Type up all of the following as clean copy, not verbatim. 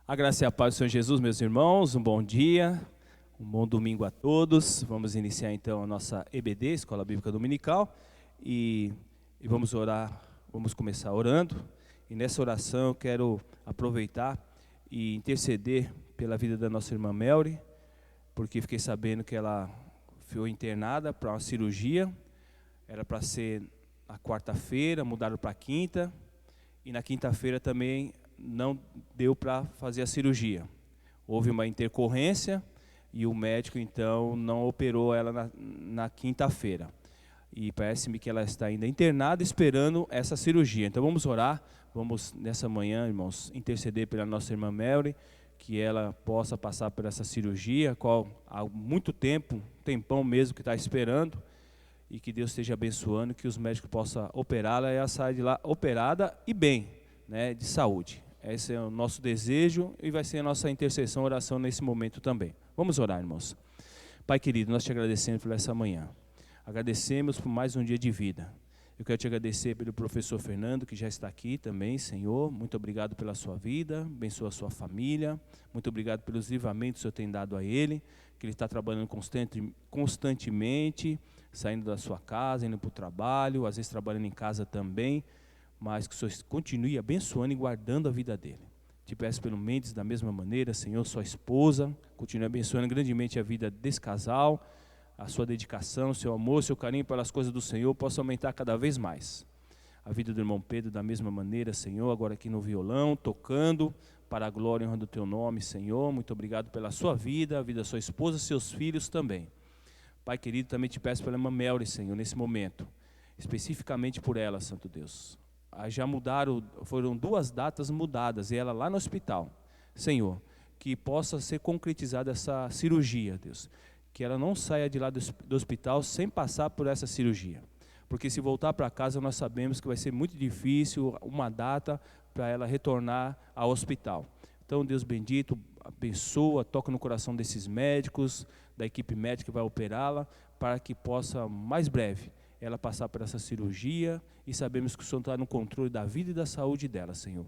A graça e a paz do Senhor Jesus, meus irmãos, um bom dia, um bom domingo a todos. Vamos iniciar então a nossa EBD, Escola Bíblica Dominical, e vamos orar, vamos começar orando. E nessa oração eu quero aproveitar e interceder pela vida da nossa irmã Melry, porque fiquei sabendo que ela foi internada para uma cirurgia, era para ser na quarta-feira, mudaram para quinta, e na quinta-feira também não deu para fazer a cirurgia. Houve uma intercorrência e o médico então não operou ela na quinta-feira. E parece-me que ela está ainda internada esperando essa cirurgia. Então vamos orar, vamos nessa manhã, irmãos, interceder pela nossa irmã Melry, que ela possa passar por essa cirurgia, qual há muito tempo, um tempão mesmo que está esperando, e que Deus esteja abençoando, que os médicos possam operá-la e ela saia de lá operada e bem, né, de saúde. Esse é o nosso desejo e vai ser a nossa intercessão, oração nesse momento também. Vamos orar, irmãos. Pai querido, nós te agradecemos por essa manhã. Agradecemos por mais um dia de vida. Eu quero te agradecer pelo professor Fernando, que já está aqui também, Senhor. Muito obrigado pela sua vida, abençoa a sua família. Muito obrigado pelos livramentos que o Senhor tem dado a ele, que ele está trabalhando constantemente, saindo da sua casa, indo para o trabalho, às vezes trabalhando em casa também, mas que o Senhor continue abençoando e guardando a vida dele. Te peço pelo Mendes da mesma maneira, Senhor, sua esposa, continue abençoando grandemente a vida desse casal, a sua dedicação, seu amor, seu carinho pelas coisas do Senhor possa aumentar cada vez mais. A vida do irmão Pedro da mesma maneira, Senhor, agora aqui no violão, tocando para a glória e honra do teu nome, Senhor. Muito obrigado pela sua vida, a vida da sua esposa, seus filhos também. Pai querido, também te peço pela irmã Melry, Senhor, nesse momento, especificamente por ela, Santo Deus. Já mudaram, foram 2 datas mudadas, e ela lá no hospital. Senhor, que possa ser concretizada essa cirurgia, Deus. Que ela não saia de lá do hospital sem passar por essa cirurgia. Porque se voltar para casa, nós sabemos que vai ser muito difícil uma data para ela retornar ao hospital. Então, Deus bendito, abençoa, toca no coração desses médicos, da equipe médica que vai operá-la, para que possa, mais breve, ela passar por essa cirurgia, e sabemos que o Senhor está no controle da vida e da saúde dela, Senhor.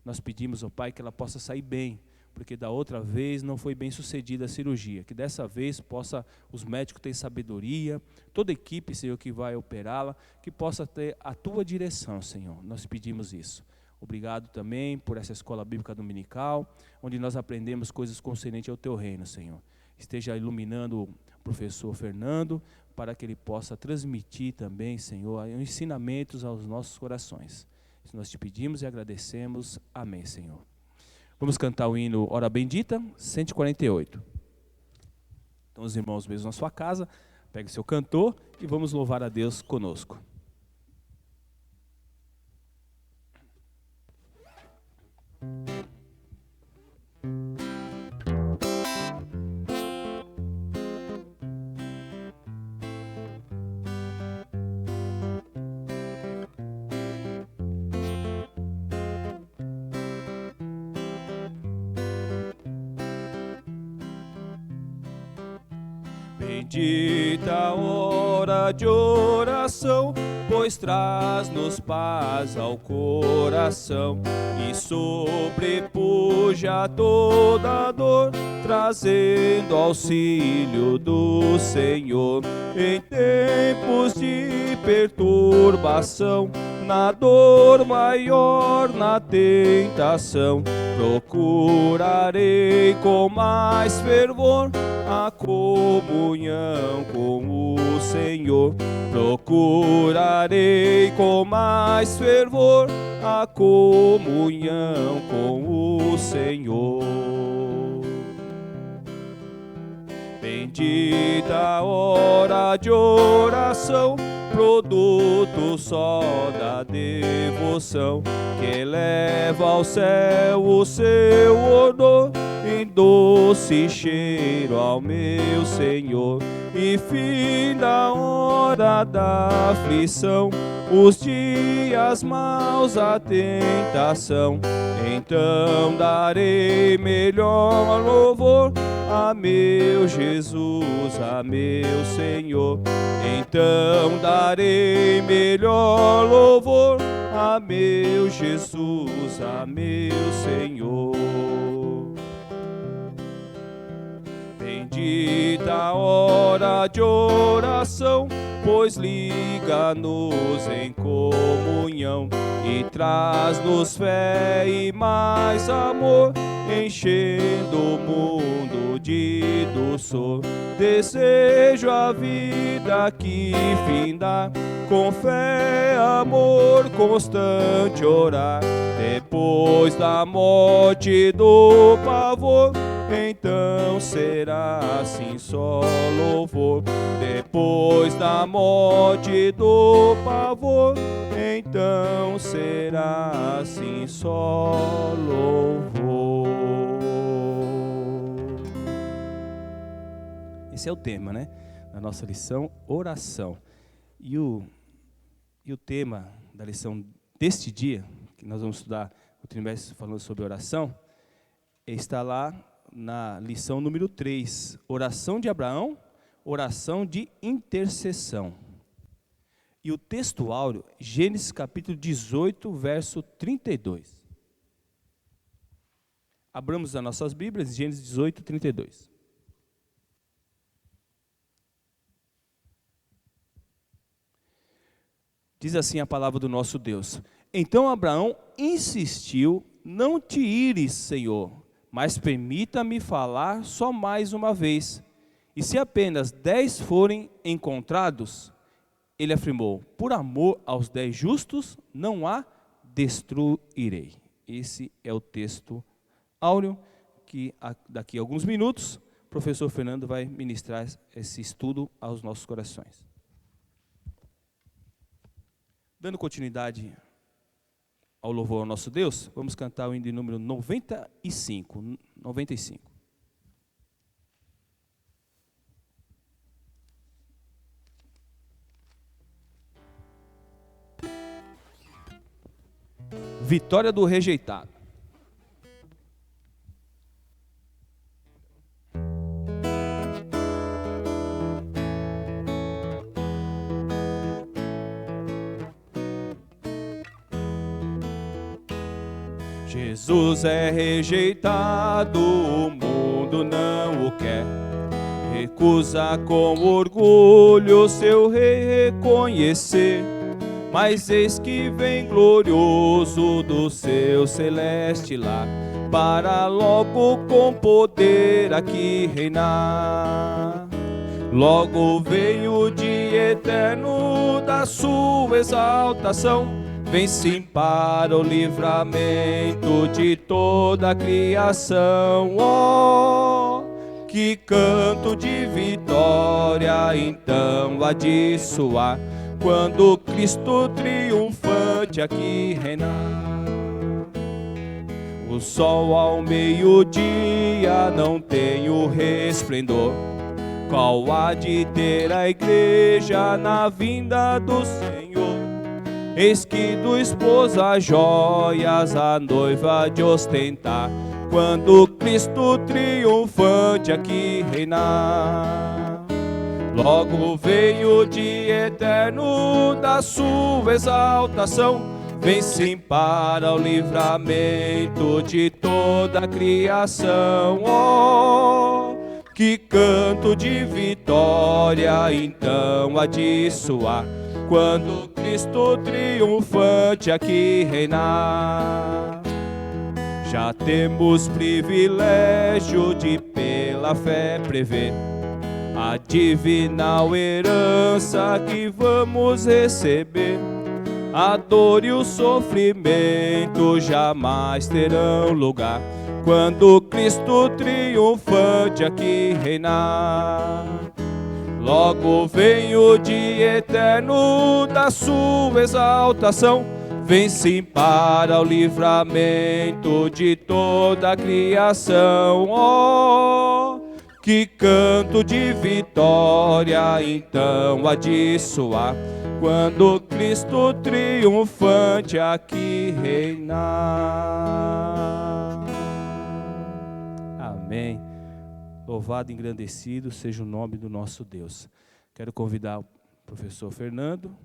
Nós pedimos ao Pai que ela possa sair bem, porque da outra vez não foi bem sucedida a cirurgia, que dessa vez possa os médicos ter sabedoria, toda a equipe, Senhor, que vai operá-la, que possa ter a Tua direção, Senhor. Nós pedimos isso. Obrigado também por essa escola bíblica dominical, onde nós aprendemos coisas concernentes ao Teu reino, Senhor. Esteja iluminando o professor Fernando, para que ele possa transmitir também, Senhor, ensinamentos aos nossos corações. Isso nós te pedimos e agradecemos. Amém, Senhor. Vamos cantar o hino Hora Bendita, 148. Então, os irmãos mesmo na sua casa, pegue seu cantor e vamos louvar a Deus conosco. Bendita hora de oração, pois traz-nos paz ao coração e sobrepuja toda dor, trazendo auxílio do Senhor. Em tempos de perturbação, na dor maior, na tentação, procurarei com mais fervor a comunhão com o Senhor. Procurarei com mais fervor a comunhão com o Senhor. Bendita hora de oração, produto só da devoção, que eleva ao céu o seu odor, em doce cheiro ao meu Senhor. E fim da hora da aflição, os dias maus, a tentação, então darei melhor louvor a meu Jesus, a meu Senhor. Então darei melhor louvor a meu Jesus, a meu Senhor. de oração, pois liga-nos em comunhão e traz-nos fé e mais amor, enchendo o mundo de doçor. Desejo a vida que findar, com fé, amor, constante orar. Depois da morte do pavor, então será assim só louvor. Depois da morte do pavor, então será assim só louvor. Esse é o tema, né? Da nossa lição, oração. E o tema da lição deste dia, que nós vamos estudar o trimestre falando sobre oração, está lá na lição número 3, oração de Abraão, oração de intercessão. E o texto áureo, Gênesis capítulo 18, verso 32. Abramos as nossas Bíblias, Gênesis 18, 32. Diz assim a palavra do nosso Deus: Então Abraão insistiu: Não te ires, Senhor, mas permita-me falar só mais uma vez. E se apenas 10 forem encontrados, ele afirmou: Por amor aos 10 justos, não há destruirei. Esse é o texto áureo, que daqui a alguns minutos o professor Fernando vai ministrar esse estudo aos nossos corações. Dando continuidade ao louvor ao nosso Deus, vamos cantar o hino de número 95. Vitória do rejeitado. Jesus é rejeitado, o mundo não o quer. Recusa com orgulho seu rei reconhecer. Mas eis que vem glorioso do seu celeste lar, para logo com poder aqui reinar. Logo veio o dia eterno da sua exaltação, vem sim para o livramento de toda a criação. Oh, que canto de vitória então há de soar, quando Cristo triunfante aqui reinar. O sol ao meio-dia não tem o resplendor, qual há de ter a igreja na vinda do Senhor. Eis que do esposo as joias a noiva de ostentar, quando Cristo triunfante aqui reinar. Logo veio o dia eterno da sua exaltação, vem sim para o livramento de toda a criação. Oh, que canto de vitória então há de soar, quando Cristo triunfante aqui reinar. Já temos privilégio de pela fé prever a divinal herança que vamos receber. A dor e o sofrimento jamais terão lugar, quando Cristo triunfante aqui reinar. Logo vem o dia eterno da sua exaltação, vem sim para o livramento de toda a criação. Oh, que canto de vitória então há de soar, quando Cristo triunfante aqui reinar. Amém. Louvado e engrandecido seja o nome do nosso Deus. Quero convidar o professor Fernando.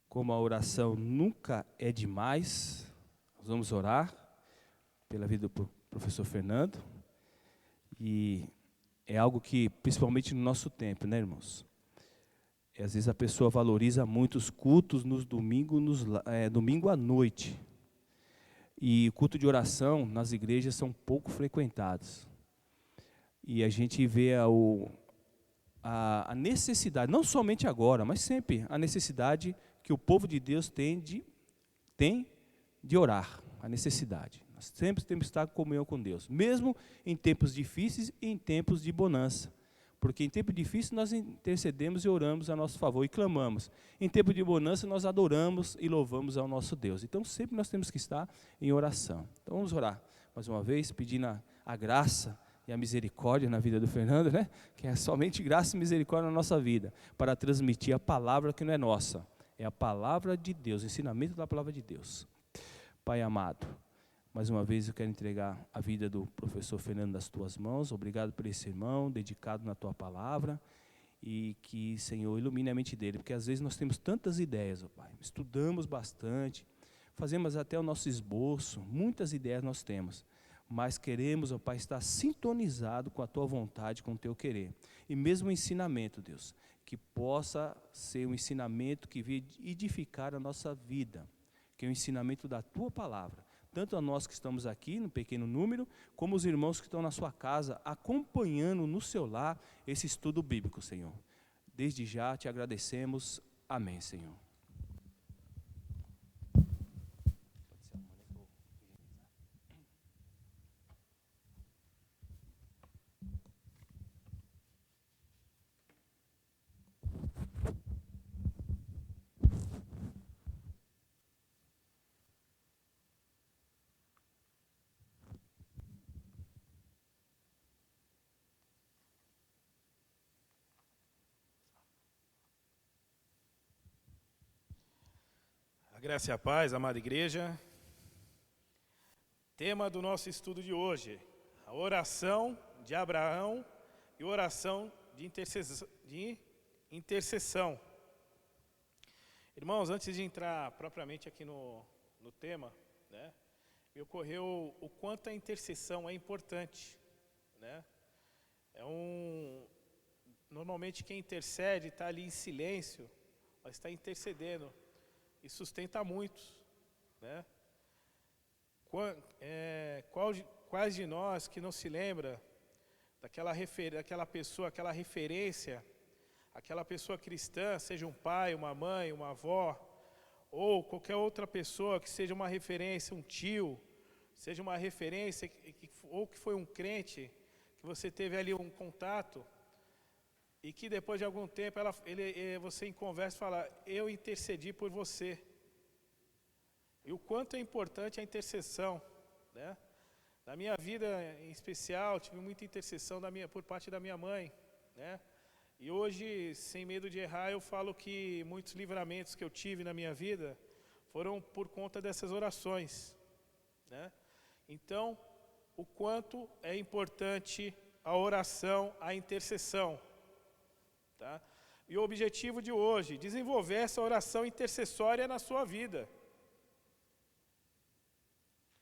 Como a oração nunca é demais, Nós vamos orar pela vida do professor Fernando, e é algo que, principalmente no nosso tempo, né, irmãos? Às vezes a pessoa valoriza muito os cultos nos domingos, domingo à noite. E o culto de oração nas igrejas são pouco frequentados. E a gente vê a necessidade, não somente agora, mas sempre, a necessidade que o povo de Deus tem de orar, a necessidade. Nós sempre temos que estar em comunhão com Deus, mesmo em tempos difíceis e em tempos de bonança. Porque em tempo difícil nós intercedemos e oramos a nosso favor e clamamos. Em tempo de bonança nós adoramos e louvamos ao nosso Deus. Então sempre nós temos que estar em oração. Então vamos orar mais uma vez, pedindo a graça e a misericórdia na vida do Fernando, né? Que é somente graça e misericórdia na nossa vida, para transmitir a palavra que não é nossa, é a palavra de Deus, o ensinamento da palavra de Deus. Pai amado, mais uma vez eu quero entregar a vida do professor Fernando nas tuas mãos. Obrigado por esse irmão, dedicado na tua palavra, e que, Senhor, ilumine a mente dele, porque às vezes nós temos tantas ideias, ó Pai, estudamos bastante, fazemos até o nosso esboço, muitas ideias nós temos, mas queremos, ó Pai, estar sintonizado com a tua vontade, com o teu querer. E mesmo o ensinamento, Deus, que possa ser um ensinamento que venha edificar a nossa vida, que é o ensinamento da tua palavra, tanto a nós que estamos aqui, no pequeno número, como os irmãos que estão na sua casa, acompanhando no seu lar esse estudo bíblico, Senhor. Desde já te agradecemos. Amém, Senhor. A graça e a paz, amada igreja. Tema do nosso estudo de hoje: a oração de Abraão e oração de intercessão. Irmãos, antes de entrar propriamente aqui no tema, né, me ocorreu o quanto a intercessão é importante, né? Normalmente quem intercede está ali em silêncio, mas está intercedendo e sustenta muitos, né? Quais de nós que não se lembra daquela pessoa, aquela referência, aquela pessoa cristã, seja um pai, uma mãe, uma avó, ou qualquer outra pessoa que seja uma referência, um tio, seja uma referência, ou que foi um crente, que você teve ali um contato, e que depois de algum tempo você em conversa fala: eu intercedi por você. E o quanto é importante a intercessão, né? Na minha vida em especial, tive muita intercessão por parte da minha mãe, né? E hoje, sem medo de errar, eu falo que muitos livramentos que eu tive na minha vida foram por conta dessas orações, né? Então, o quanto é importante a oração, a intercessão, tá? E o objetivo de hoje: desenvolver essa oração intercessória na sua vida.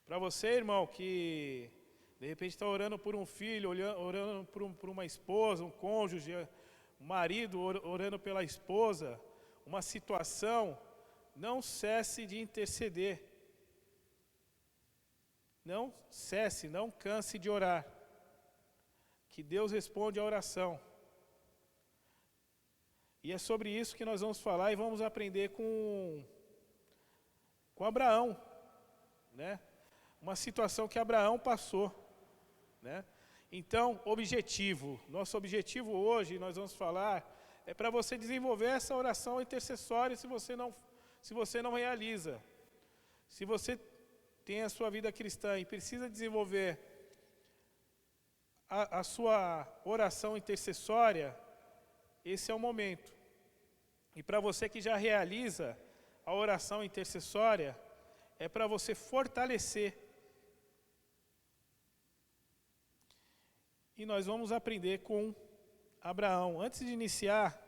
Para você, irmão, que de repente está orando por um filho, orando por uma esposa, um cônjuge, um marido orando pela esposa, uma situação, não cesse de interceder. Não cesse, não canse de orar, que Deus responde à oração. E é sobre isso que nós vamos falar e vamos aprender com Abraão, né? Uma situação que Abraão passou, né? Então, nosso objetivo hoje, nós vamos falar, é para você desenvolver essa oração intercessória se você não realiza. Se você tem a sua vida cristã e precisa desenvolver a sua oração intercessória, esse é o momento. E para você que já realiza a oração intercessória, é para você fortalecer. E nós vamos aprender com Abraão. Antes de iniciar,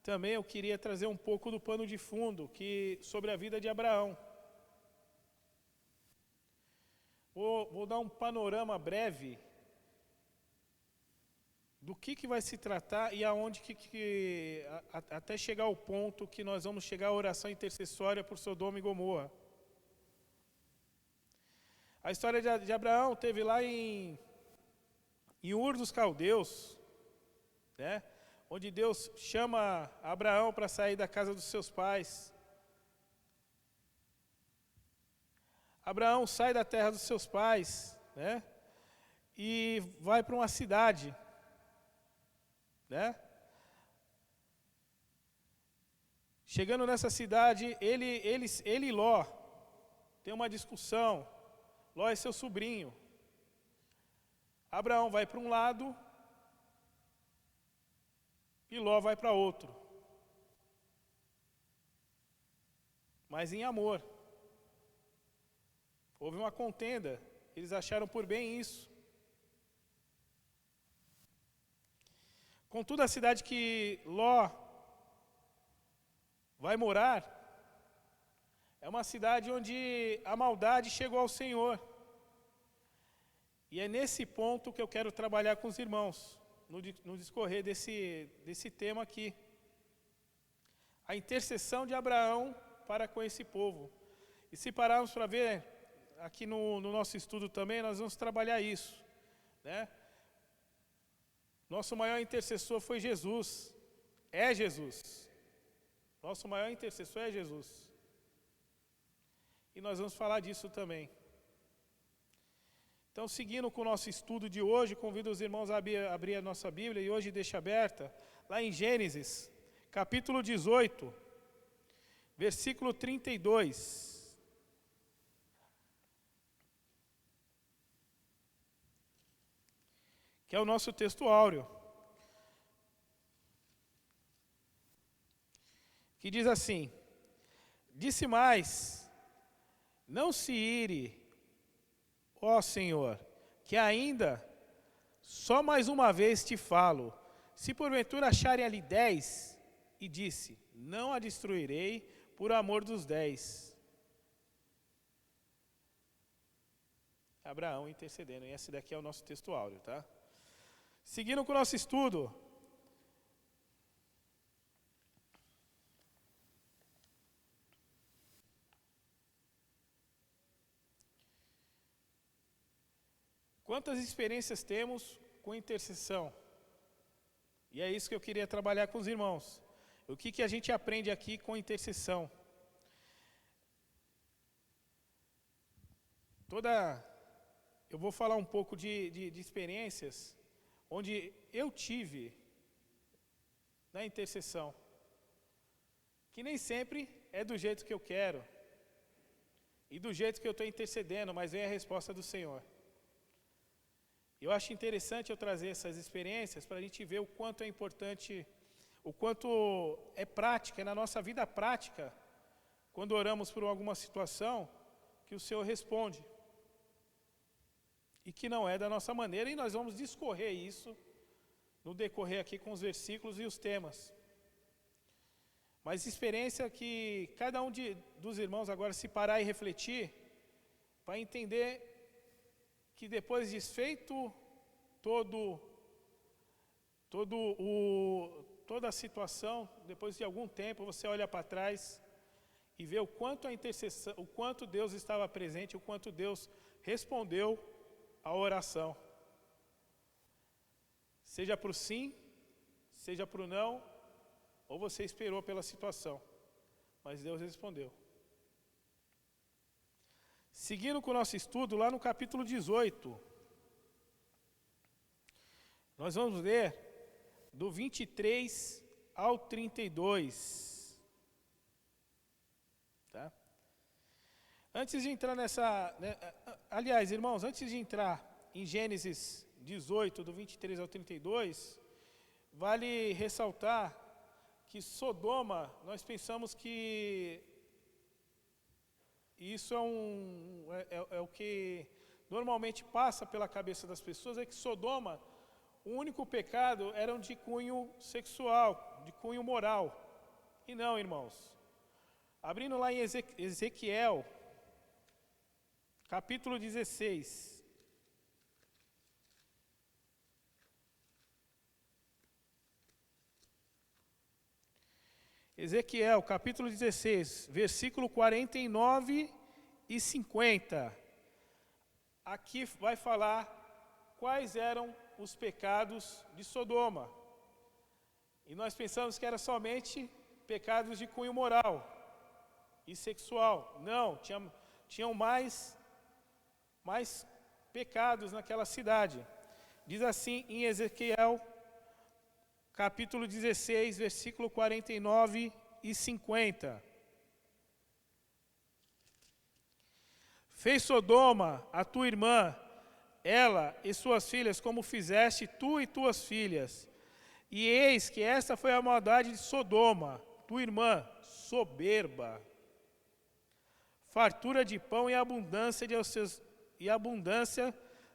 também eu queria trazer um pouco do pano de fundo sobre a vida de Abraão. Vou dar um panorama breve do que vai se tratar e aonde até chegar ao ponto que nós vamos chegar à oração intercessória por Sodoma e Gomorra. A história de Abraão teve lá em Ur dos Caldeus, né, onde Deus chama Abraão para sair da casa dos seus pais. Abraão sai da terra dos seus pais, né, e vai para uma cidade, né? Chegando nessa cidade, ele e Ló tem uma discussão. Ló é seu sobrinho. Abraão vai para um lado e Ló vai para outro. Mas em amor. Houve uma contenda, eles acharam por bem isso. Contudo, a cidade que Ló vai morar é uma cidade onde a maldade chegou ao Senhor. E é nesse ponto que eu quero trabalhar com os irmãos, no discorrer desse tema aqui. A intercessão de Abraão para com esse povo. E se pararmos para ver, aqui no nosso estudo também, nós vamos trabalhar isso, né? Nosso maior intercessor foi Jesus, é Jesus. Nosso maior intercessor é Jesus. E nós vamos falar disso também. Então, seguindo com o nosso estudo de hoje, convido os irmãos a abrir a nossa Bíblia, e hoje deixa aberta, lá em Gênesis, capítulo 18, versículo 32. Que é o nosso texto áureo, que diz assim: disse mais, não se ire, ó Senhor, que ainda só mais uma vez te falo, se porventura acharem ali 10, e disse, não a destruirei por amor dos 10. Abraão intercedendo, e esse daqui é o nosso texto áureo, tá? Seguindo com o nosso estudo, quantas experiências temos com intercessão? E é isso que eu queria trabalhar com os irmãos. O que a gente aprende aqui com intercessão? Eu vou falar um pouco de experiências onde eu tive na intercessão, que nem sempre é do jeito que eu quero, e do jeito que eu estou intercedendo, mas vem a resposta do Senhor. Eu acho interessante eu trazer essas experiências para a gente ver o quanto é importante, o quanto é prática, é na nossa vida prática, quando oramos por alguma situação, que o Senhor responde. E que não é da nossa maneira, e nós vamos discorrer isso no decorrer aqui com os versículos e os temas. Mas experiência que cada um dos irmãos agora se parar e refletir, para entender que depois de desfeito toda a situação, depois de algum tempo você olha para trás e vê o quanto a intercessão, o quanto Deus estava presente, o quanto Deus respondeu a oração. Seja para o sim, seja para o não, ou você esperou pela situação, mas Deus respondeu. Seguindo com o nosso estudo, lá no capítulo 18, nós vamos ler do 23 ao 32. Tá? Antes de entrar aliás, irmãos, antes de entrar em Gênesis 18, do 23 ao 32, vale ressaltar que Sodoma, nós pensamos que isso é o que normalmente passa pela cabeça das pessoas, é que Sodoma, o único pecado era de cunho sexual, de cunho moral. E não, irmãos. Abrindo lá em Ezequiel, capítulo 16. Ezequiel, capítulo 16, versículo 49 e 50. Aqui vai falar quais eram os pecados de Sodoma. E nós pensamos que era somente pecados de cunho moral e sexual. Não, tinham mais pecados naquela cidade. Diz assim em Ezequiel, capítulo 16, versículo 49 e 50. Fez Sodoma, a tua irmã, ela e suas filhas, como fizeste tu e tuas filhas. E eis que esta foi a maldade de Sodoma, tua irmã, soberba, fartura de pão e abundância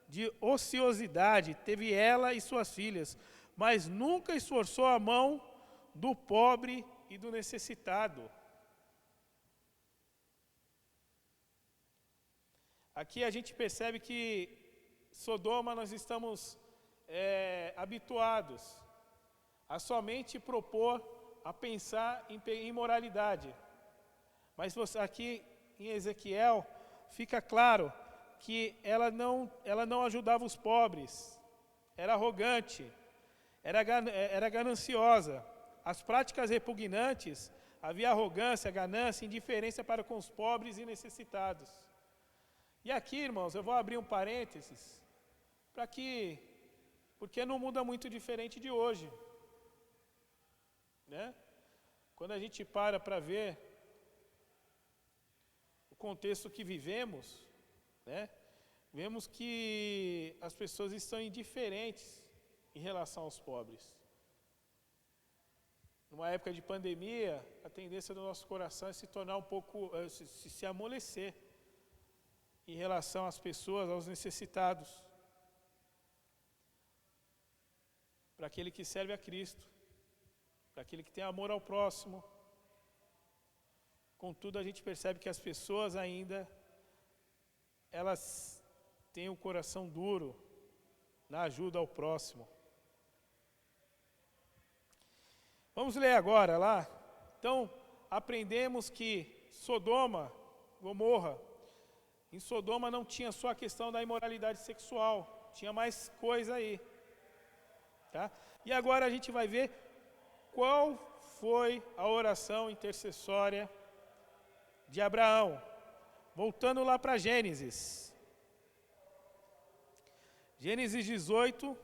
de ociosidade teve ela e suas filhas, mas nunca esforçou a mão do pobre e do necessitado. Aqui a gente percebe que Sodoma nós estamos habituados a somente propor, a pensar em imoralidade. Mas aqui em Ezequiel fica claro que ela não ajudava os pobres, era arrogante, era gananciosa. As práticas repugnantes, havia arrogância, ganância, indiferença para com os pobres e necessitados. E aqui, irmãos, eu vou abrir um parênteses, porque não muda muito diferente de hoje. Né? Quando a gente para ver o contexto que vivemos, né, vemos que as pessoas estão indiferentes em relação aos pobres. Numa época de pandemia, a tendência do nosso coração é se tornar um pouco, se amolecer em relação às pessoas, aos necessitados, para aquele que serve a Cristo, para aquele que tem amor ao próximo. Contudo, a gente percebe que as pessoas ainda, elas têm o coração duro na ajuda ao próximo. Vamos ler agora lá. Então, aprendemos que Sodoma, Gomorra, em Sodoma não tinha só a questão da imoralidade sexual, tinha mais coisa aí. Tá? E agora a gente vai ver qual foi a oração intercessória de Abraão. Voltando lá para Gênesis. Gênesis 18,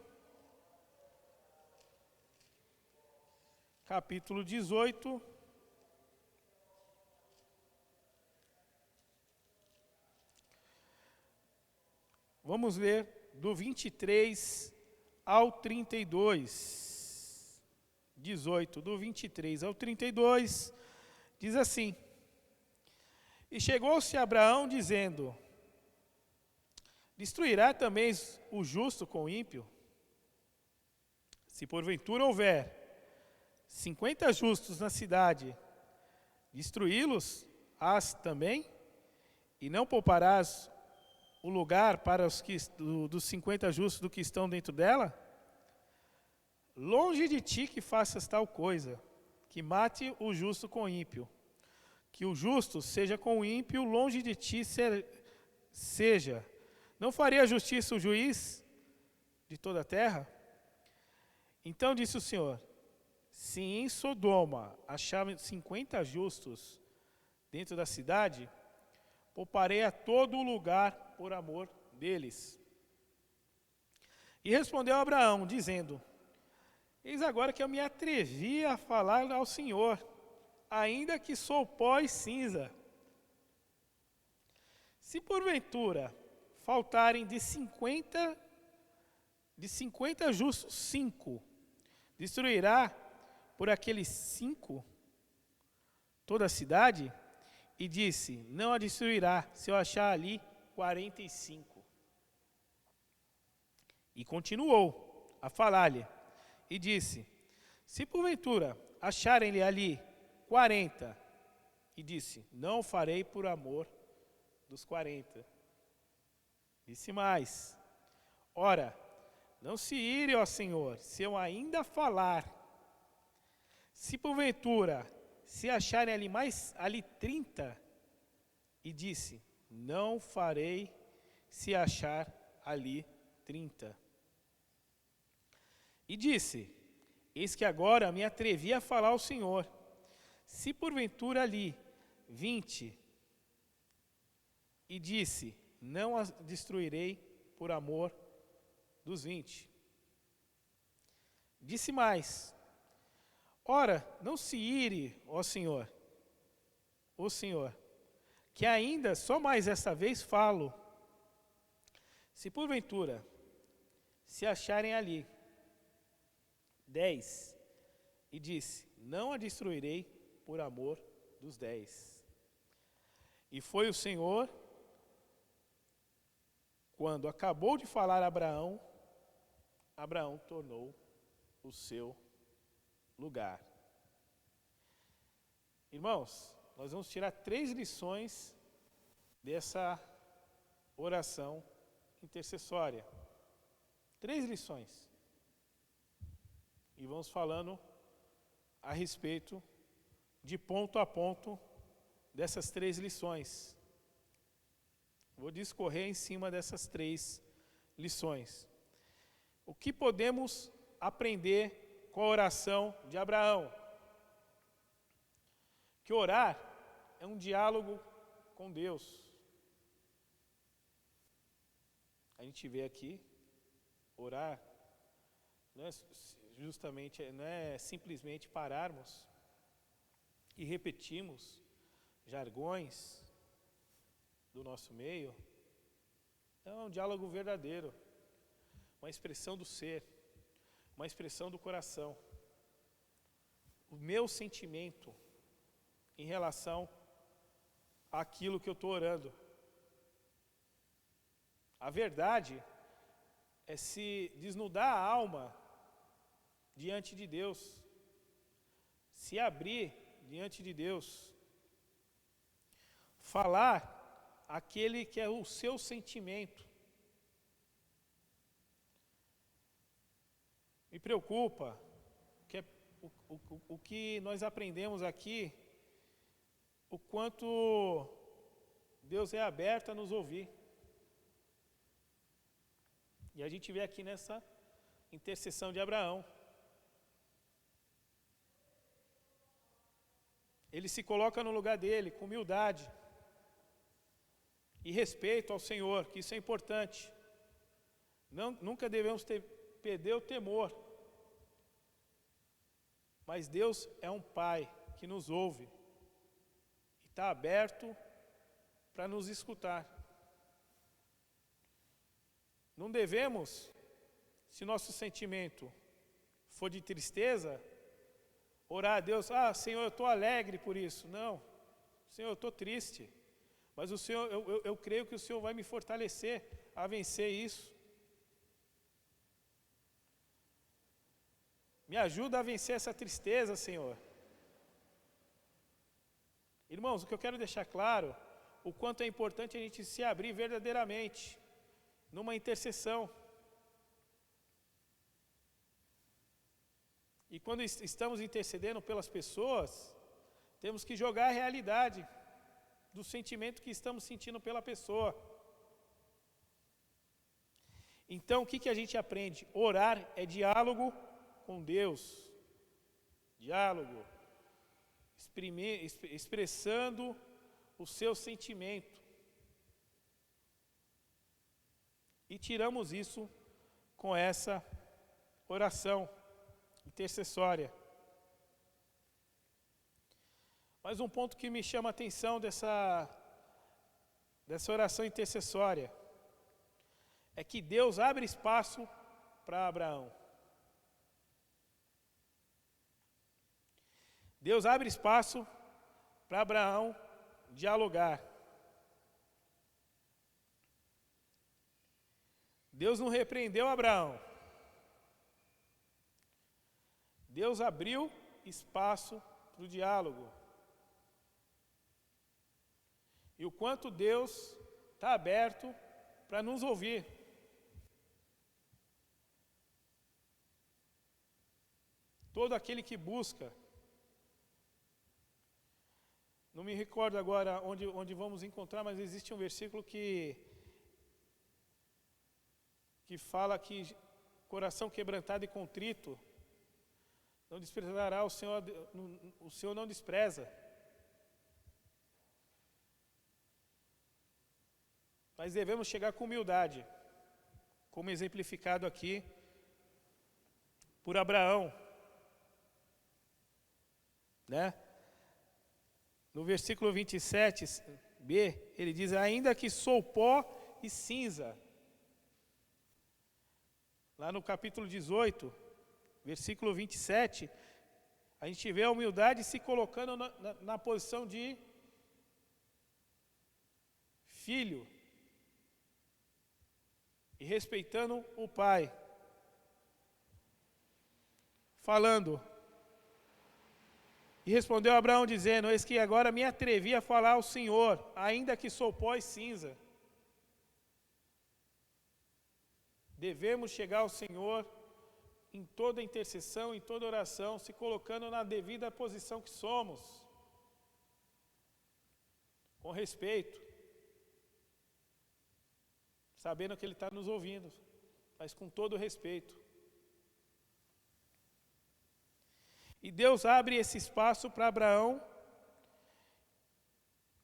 capítulo 18. Vamos ler do 23 ao 32. 18, do 23 ao 32, diz assim: E chegou-se Abraão dizendo: Destruirá também o justo com o ímpio? Se porventura houver 50 justos na cidade, destruí-los has também? E não pouparás o lugar para dos 50 justos do que estão dentro dela? Longe de ti que faças tal coisa, que mate o justo com o ímpio. Que o justo seja com o ímpio, longe de ti seja. Não faria justiça o juiz de toda a terra? Então disse o Senhor: se em Sodoma acharem 50 justos dentro da cidade, pouparei a todo o lugar por amor deles. E respondeu Abraão, dizendo: Eis agora que eu me atrevi a falar ao Senhor, ainda que sou pó e cinza. Se porventura faltarem de 50 justos 5, destruirá por aqueles 5 toda a cidade? E disse: não a destruirá, se eu achar ali 45. E continuou a falar-lhe, e disse: se porventura acharem-lhe ali 40, e disse: não o farei por amor dos 40. Disse mais: ora, não se ire, ó Senhor, se eu ainda falar. Se porventura se acharem ali 30, e disse: não farei se achar ali 30. E disse: eis que agora me atrevi a falar ao Senhor. Se porventura ali 20, e disse: não as destruirei por amor dos 20. Disse mais: ora, não se ire, ó Senhor, o Senhor, que ainda só mais esta vez falo. Se porventura se acharem ali 10, e disse: não a destruirei por amor dos 10. E foi o Senhor, quando acabou de falar a Abraão, Abraão tornou o seu lugar. Irmãos, nós vamos tirar 3 lições dessa oração intercessória. 3 lições. E vamos falando a respeito de ponto a ponto dessas 3 lições. Vou discorrer em cima dessas 3 lições. O que podemos aprender com a oração de Abraão? Que orar é um diálogo com Deus. A gente vê aqui, orar não é simplesmente pararmos e repetirmos jargões do nosso meio. É um diálogo verdadeiro, uma expressão do ser, uma expressão do coração. O meu sentimento em relação àquilo que eu estou orando. A verdade é se desnudar a alma diante de Deus, se abrir diante de Deus, falar aquele que é o seu sentimento. Me preocupa que o que nós aprendemos aqui, o quanto Deus é aberto a nos ouvir. E a gente vê aqui nessa intercessão de Abraão. Ele se coloca no lugar dele, com humildade e respeito ao Senhor, que isso é importante. Nunca devemos perder o temor. Mas Deus é um Pai que nos ouve e está aberto para nos escutar. Não devemos, se nosso sentimento for de tristeza, orar a Deus: Senhor, eu estou alegre por isso. Não, Senhor, eu estou triste, mas o Senhor, eu creio que o Senhor vai me fortalecer a vencer isso. Me ajuda a vencer essa tristeza, Senhor. Irmãos, o que eu quero deixar claro, o quanto é importante a gente se abrir verdadeiramente numa intercessão. E quando estamos intercedendo pelas pessoas, temos que jogar a realidade do sentimento que estamos sentindo pela pessoa. Então, o que a gente aprende? Orar é diálogo com Deus. Diálogo. Expressando o seu sentimento. E tiramos isso com essa oração intercessória. Mas um ponto que me chama a atenção dessa oração intercessória é que Deus abre espaço para Abraão. Deus abre espaço para Abraão dialogar. Deus não repreendeu Abraão. Deus abriu espaço para o diálogo. E o quanto Deus está aberto para nos ouvir. Todo aquele que busca. Não me recordo agora onde vamos encontrar, mas existe um versículo que fala que coração quebrantado e contrito não desprezará o Senhor não despreza. Mas devemos chegar com humildade, como exemplificado aqui por Abraão, né? No versículo 27b, ele diz: ainda que sou pó e cinza. Lá no capítulo 18, versículo 27, a gente vê a humildade se colocando na posição de filho e respeitando o pai, falando. E respondeu Abraão dizendo: eis que agora me atrevi a falar ao Senhor, ainda que sou pó e cinza. Devemos chegar ao Senhor em toda intercessão, em toda oração, se colocando na devida posição que somos, com respeito, sabendo que Ele está nos ouvindo, mas com todo respeito. E Deus abre esse espaço para Abraão,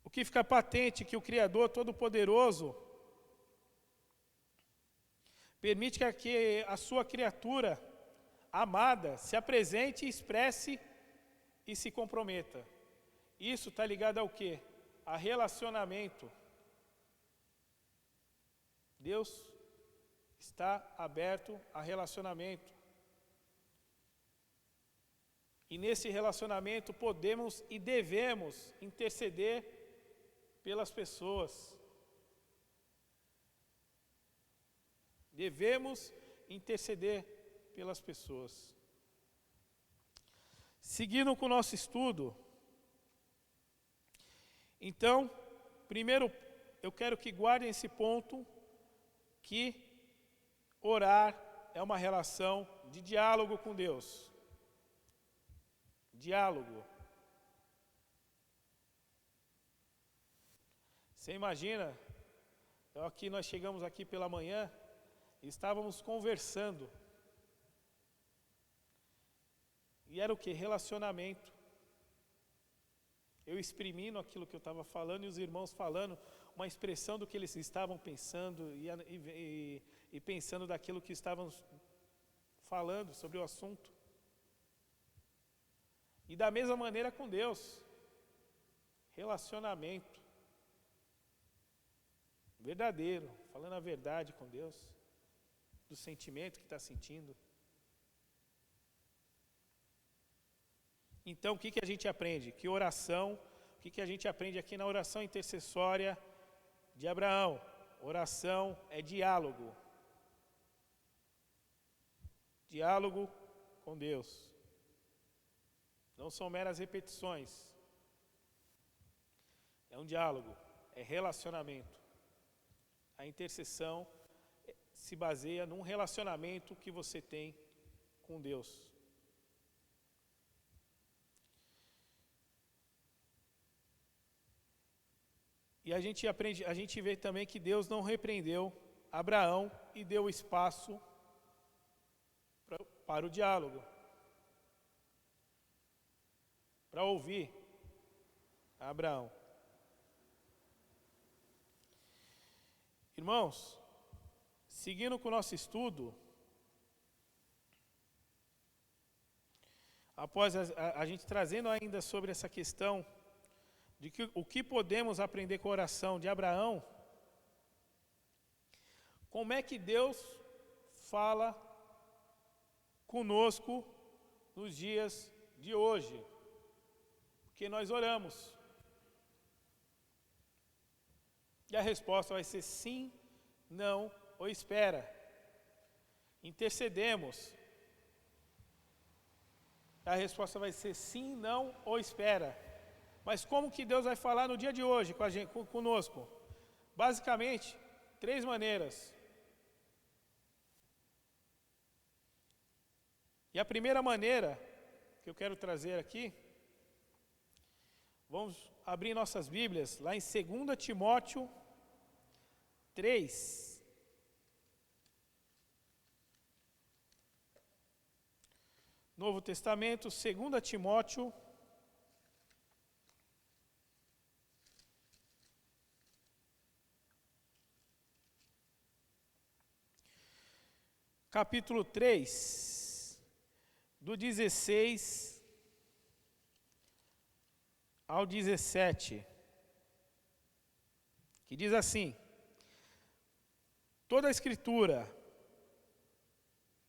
o que fica patente que o Criador Todo-Poderoso permite que a sua criatura amada se apresente, expresse e se comprometa. Isso está ligado ao quê? A relacionamento. Deus está aberto a relacionamento. E nesse relacionamento podemos e devemos interceder pelas pessoas. Devemos interceder pelas pessoas. Seguindo com o nosso estudo, então, primeiro eu quero que guardem esse ponto, que orar é uma relação de diálogo com Deus. Diálogo. Você imagina, nós chegamos aqui pela manhã e estávamos conversando. E era o que? Relacionamento. Eu exprimindo aquilo que eu estava falando e os irmãos falando, uma expressão do que eles estavam pensando e pensando daquilo que estavam falando sobre o assunto. E da mesma maneira com Deus. Relacionamento. Verdadeiro, falando a verdade com Deus. Do sentimento que está sentindo. Então, o que a gente aprende? Que oração, o que a gente aprende aqui na oração intercessória de Abraão? Oração é diálogo. Diálogo com Deus. Não são meras repetições. É um diálogo, é relacionamento. A intercessão se baseia num relacionamento que você tem com Deus. E a gente vê também que Deus não repreendeu Abraão e deu espaço para o diálogo. Para ouvir Abraão. Irmãos, seguindo com o nosso estudo, após a gente trazendo ainda sobre essa questão de que o que podemos aprender com a oração de Abraão, como é que Deus fala conosco nos dias de hoje? Porque nós oramos. E a resposta vai ser sim, não ou espera. Intercedemos. A resposta vai ser sim, não ou espera. Mas como que Deus vai falar no dia de hoje conosco? Basicamente, 3 maneiras. E a primeira maneira que eu quero trazer aqui, vamos abrir nossas Bíblias lá em 2 Timóteo 3. Novo Testamento, 2 Timóteo, capítulo 3, do 16 ao 17, que diz assim: toda a Escritura,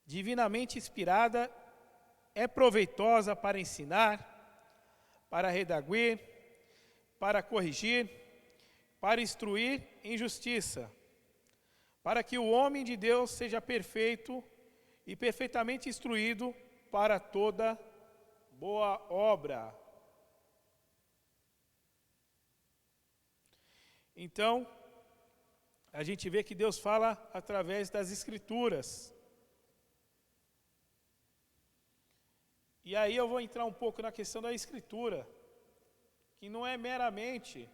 divinamente inspirada, é proveitosa para ensinar, para redarguir, para corrigir, para instruir em justiça, para que o homem de Deus seja perfeito e perfeitamente instruído para toda boa obra. Então, a gente vê que Deus fala através das Escrituras. E aí eu vou entrar um pouco na questão da Escritura, que não é meramente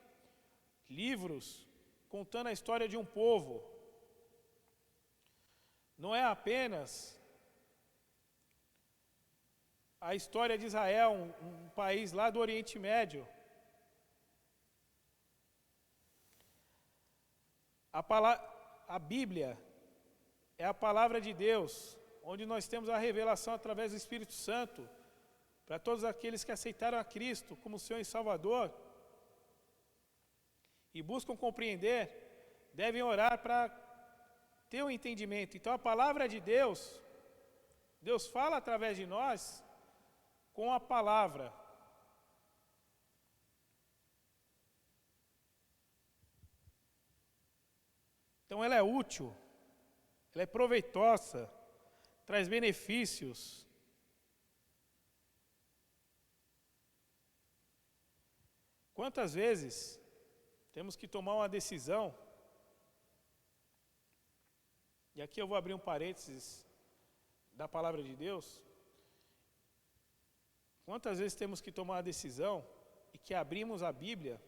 livros contando a história de um povo. Não é apenas a história de Israel, um país lá do Oriente Médio. A Bíblia é a palavra de Deus, onde nós temos a revelação através do Espírito Santo, para todos aqueles que aceitaram a Cristo como Senhor e Salvador, e buscam compreender, devem orar para ter um entendimento. Então a palavra de Deus, Deus fala através de nós com a palavra. Então ela é útil, ela é proveitosa, traz benefícios. Quantas vezes temos que tomar uma decisão, e aqui eu vou abrir um parênteses da palavra de Deus. Quantas vezes temos que tomar uma decisão e que abrimos a Bíblia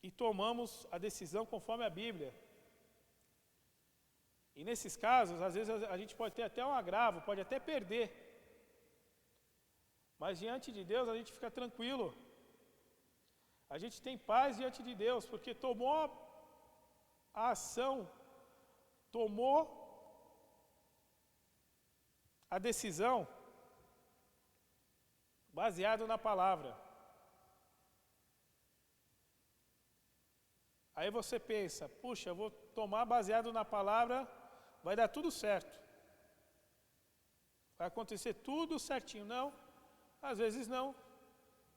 e tomamos a decisão conforme a Bíblia. E nesses casos, às vezes a gente pode ter até um agravo, pode até perder. Mas diante de Deus a gente fica tranquilo. A gente tem paz diante de Deus, porque tomou a ação, tomou a decisão baseado na palavra. Aí você pensa, puxa, eu vou tomar baseado na palavra, vai dar tudo certo. Vai acontecer tudo certinho. Não, às vezes não.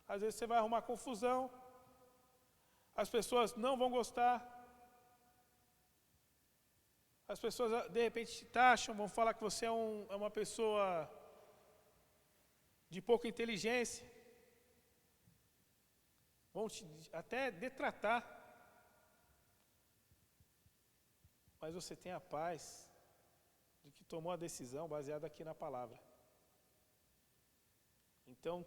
Às vezes você vai arrumar confusão. As pessoas não vão gostar. As pessoas de repente te taxam, vão falar que você é uma pessoa de pouca inteligência. Vão te até detratar. Mas você tem a paz de que tomou a decisão baseada aqui na palavra. Então,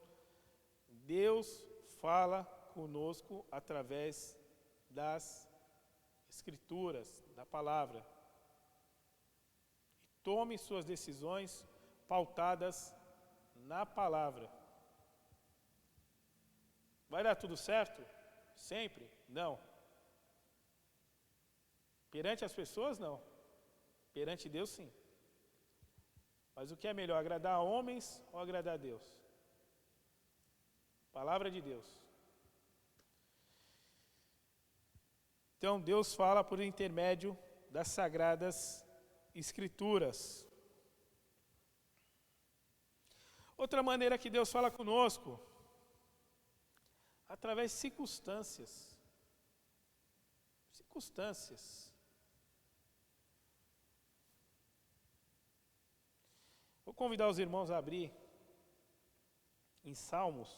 Deus fala conosco através das Escrituras, da palavra. E tome suas decisões pautadas na palavra. Vai dar tudo certo? Sempre? Não. Perante as pessoas, não. Perante Deus, sim. Mas o que é melhor, agradar a homens ou agradar a Deus? Palavra de Deus. Então, Deus fala por intermédio das Sagradas Escrituras. Outra maneira que Deus fala conosco, através de circunstâncias. Circunstâncias. Vou convidar os irmãos a abrir em Salmos.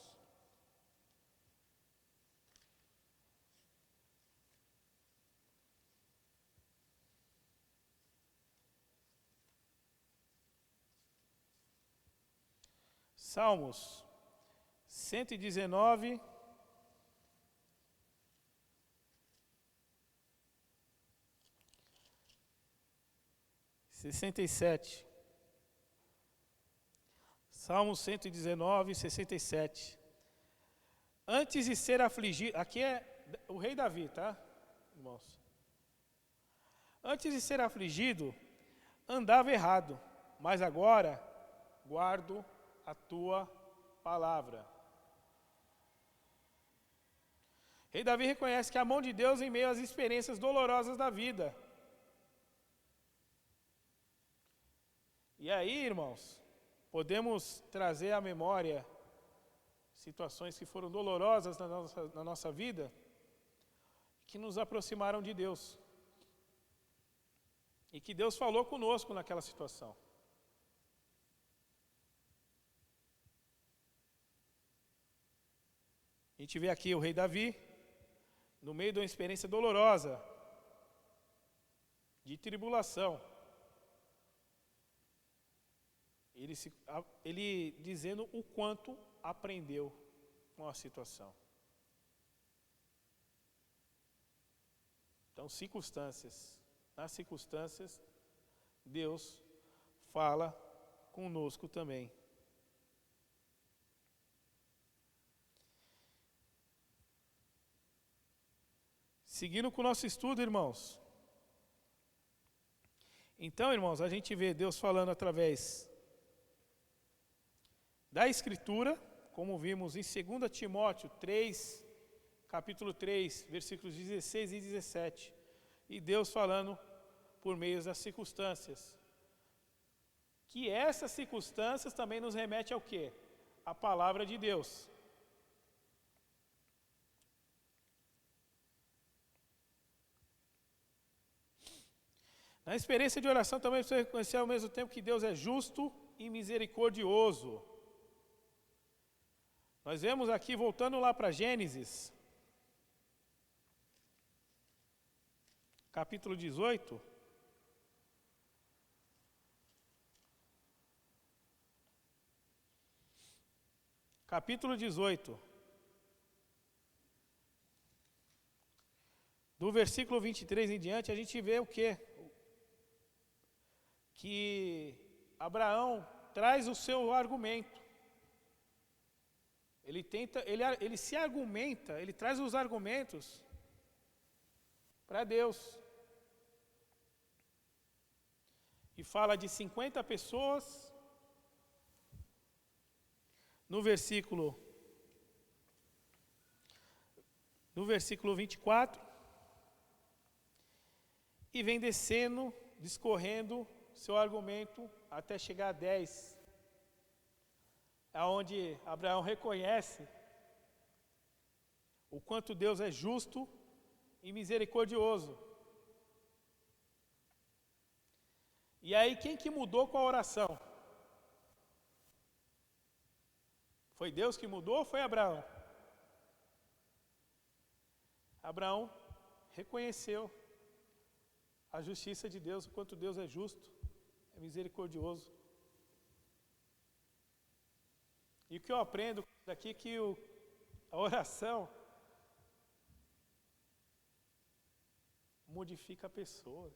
Salmos 119, 67. Salmos 119, 67. Antes de ser afligido, aqui é o rei Davi, tá, irmãos? Antes de ser afligido, andava errado, mas agora guardo a tua palavra. Rei Davi reconhece que a mão de Deus em meio às experiências dolorosas da vida. E aí, irmãos, podemos trazer à memória situações que foram dolorosas na nossa vida, que nos aproximaram de Deus. E que Deus falou conosco naquela situação. A gente vê aqui o rei Davi, no meio de uma experiência dolorosa, de tribulação. Ele dizendo o quanto aprendeu com a situação. Então, nas circunstâncias, Deus fala conosco também. Seguindo com o nosso estudo, irmãos. Então, irmãos, a gente vê Deus falando através da Escritura, como vimos em 2 Timóteo 3, capítulo 3, versículos 16 e 17. E Deus falando por meio das circunstâncias. Que essas circunstâncias também nos remetem ao quê? A palavra de Deus. Na experiência de oração também precisa reconhecer ao mesmo tempo que Deus é justo e misericordioso. Nós vemos aqui, voltando lá para Gênesis, capítulo 18. Capítulo 18. Do versículo 23 em diante, a gente vê o quê? Que Abraão traz o seu argumento. Ele se argumenta, ele traz os argumentos para Deus. E fala de 50 pessoas. No versículo 24. E vem descendo, discorrendo seu argumento até chegar a 10. Onde Abraão reconhece o quanto Deus é justo e misericordioso. E aí, quem que mudou com a oração? Foi Deus que mudou ou foi Abraão? Abraão reconheceu a justiça de Deus, o quanto Deus é justo, é misericordioso. E o que eu aprendo daqui é que a oração modifica a pessoa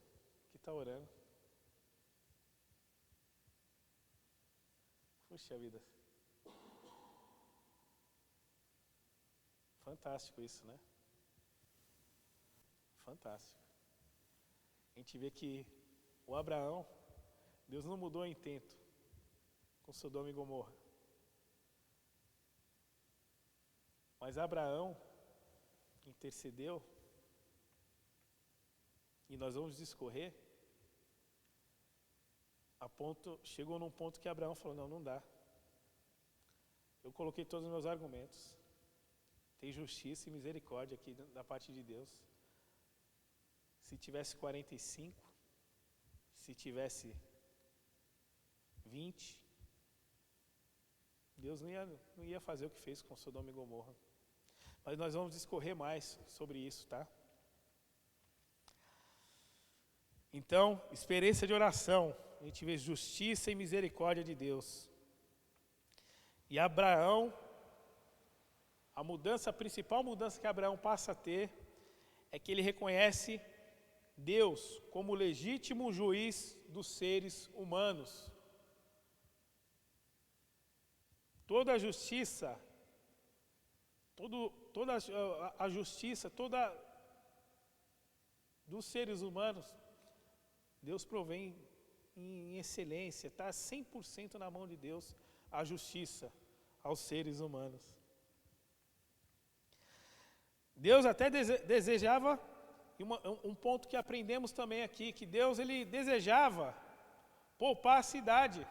que está orando. Puxa vida. Fantástico isso, né? Fantástico. A gente vê que o Abraão, Deus não mudou o intento com Sodoma e Gomorra. Mas Abraão intercedeu, e nós vamos discorrer, chegou num ponto que Abraão falou, não dá. Eu coloquei todos os meus argumentos. Tem justiça e misericórdia aqui da parte de Deus. Se tivesse 45, se tivesse 20, Deus não ia fazer o que fez com Sodoma e Gomorra. Mas nós vamos discorrer mais sobre isso, tá? Então, experiência de oração. A gente vê justiça e misericórdia de Deus. E Abraão, a principal mudança que Abraão passa a ter é que ele reconhece Deus como legítimo juiz dos seres humanos. Toda a justiça, toda a justiça, toda dos seres humanos, Deus provém em excelência, está 100% na mão de Deus a justiça aos seres humanos. Deus até desejava, um ponto que aprendemos também aqui, que Deus ele desejava poupar a cidade,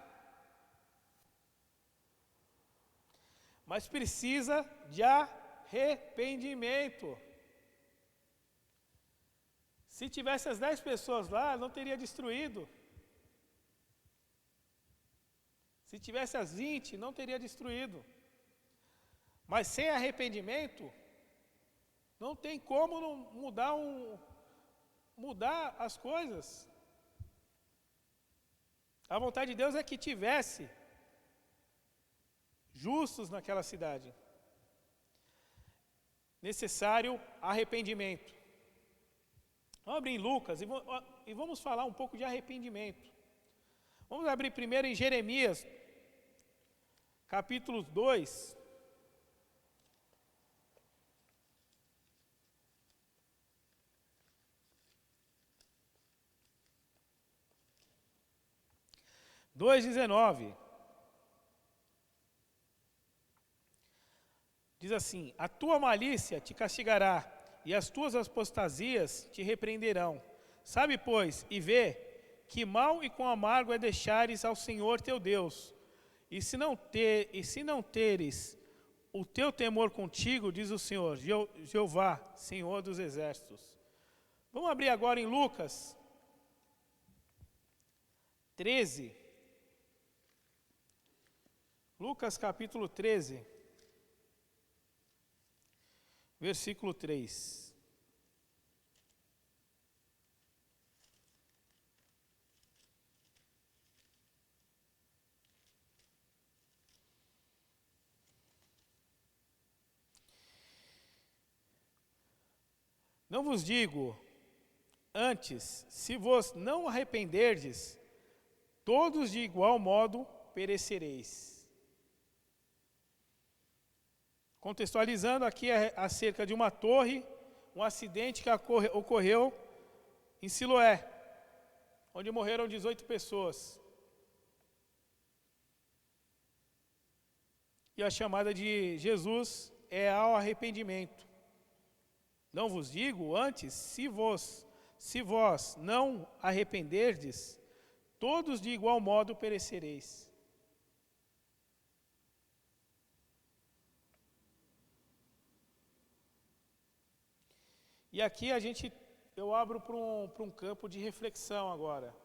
mas precisa de arrependimento. Se tivesse as 10 pessoas lá, não teria destruído. Se tivesse as 20, não teria destruído. Mas sem arrependimento, não tem como não mudar as coisas. A vontade de Deus é que tivesse justos naquela cidade. Necessário arrependimento. Vamos abrir em Lucas e vamos falar um pouco de arrependimento. Vamos abrir primeiro em Jeremias, capítulo 2. Dois 19. Diz assim: a tua malícia te castigará, e as tuas apostasias te repreenderão. Sabe, pois, e vê, que mal e quão amargo é deixares ao Senhor teu Deus. E se não teres o teu temor contigo, diz o Senhor, Jeová, Senhor dos exércitos. Vamos abrir agora em Lucas 13. Lucas capítulo 13. Versículo 3. Não vos digo, antes, se vos não arrependerdes, todos de igual modo perecereis. Contextualizando aqui acerca de uma torre, um acidente que ocorreu em Siloé, onde morreram 18 pessoas. E a chamada de Jesus é ao arrependimento. Não vos digo antes, se vós não arrependerdes, todos de igual modo perecereis. E aqui eu abro para um campo de reflexão agora,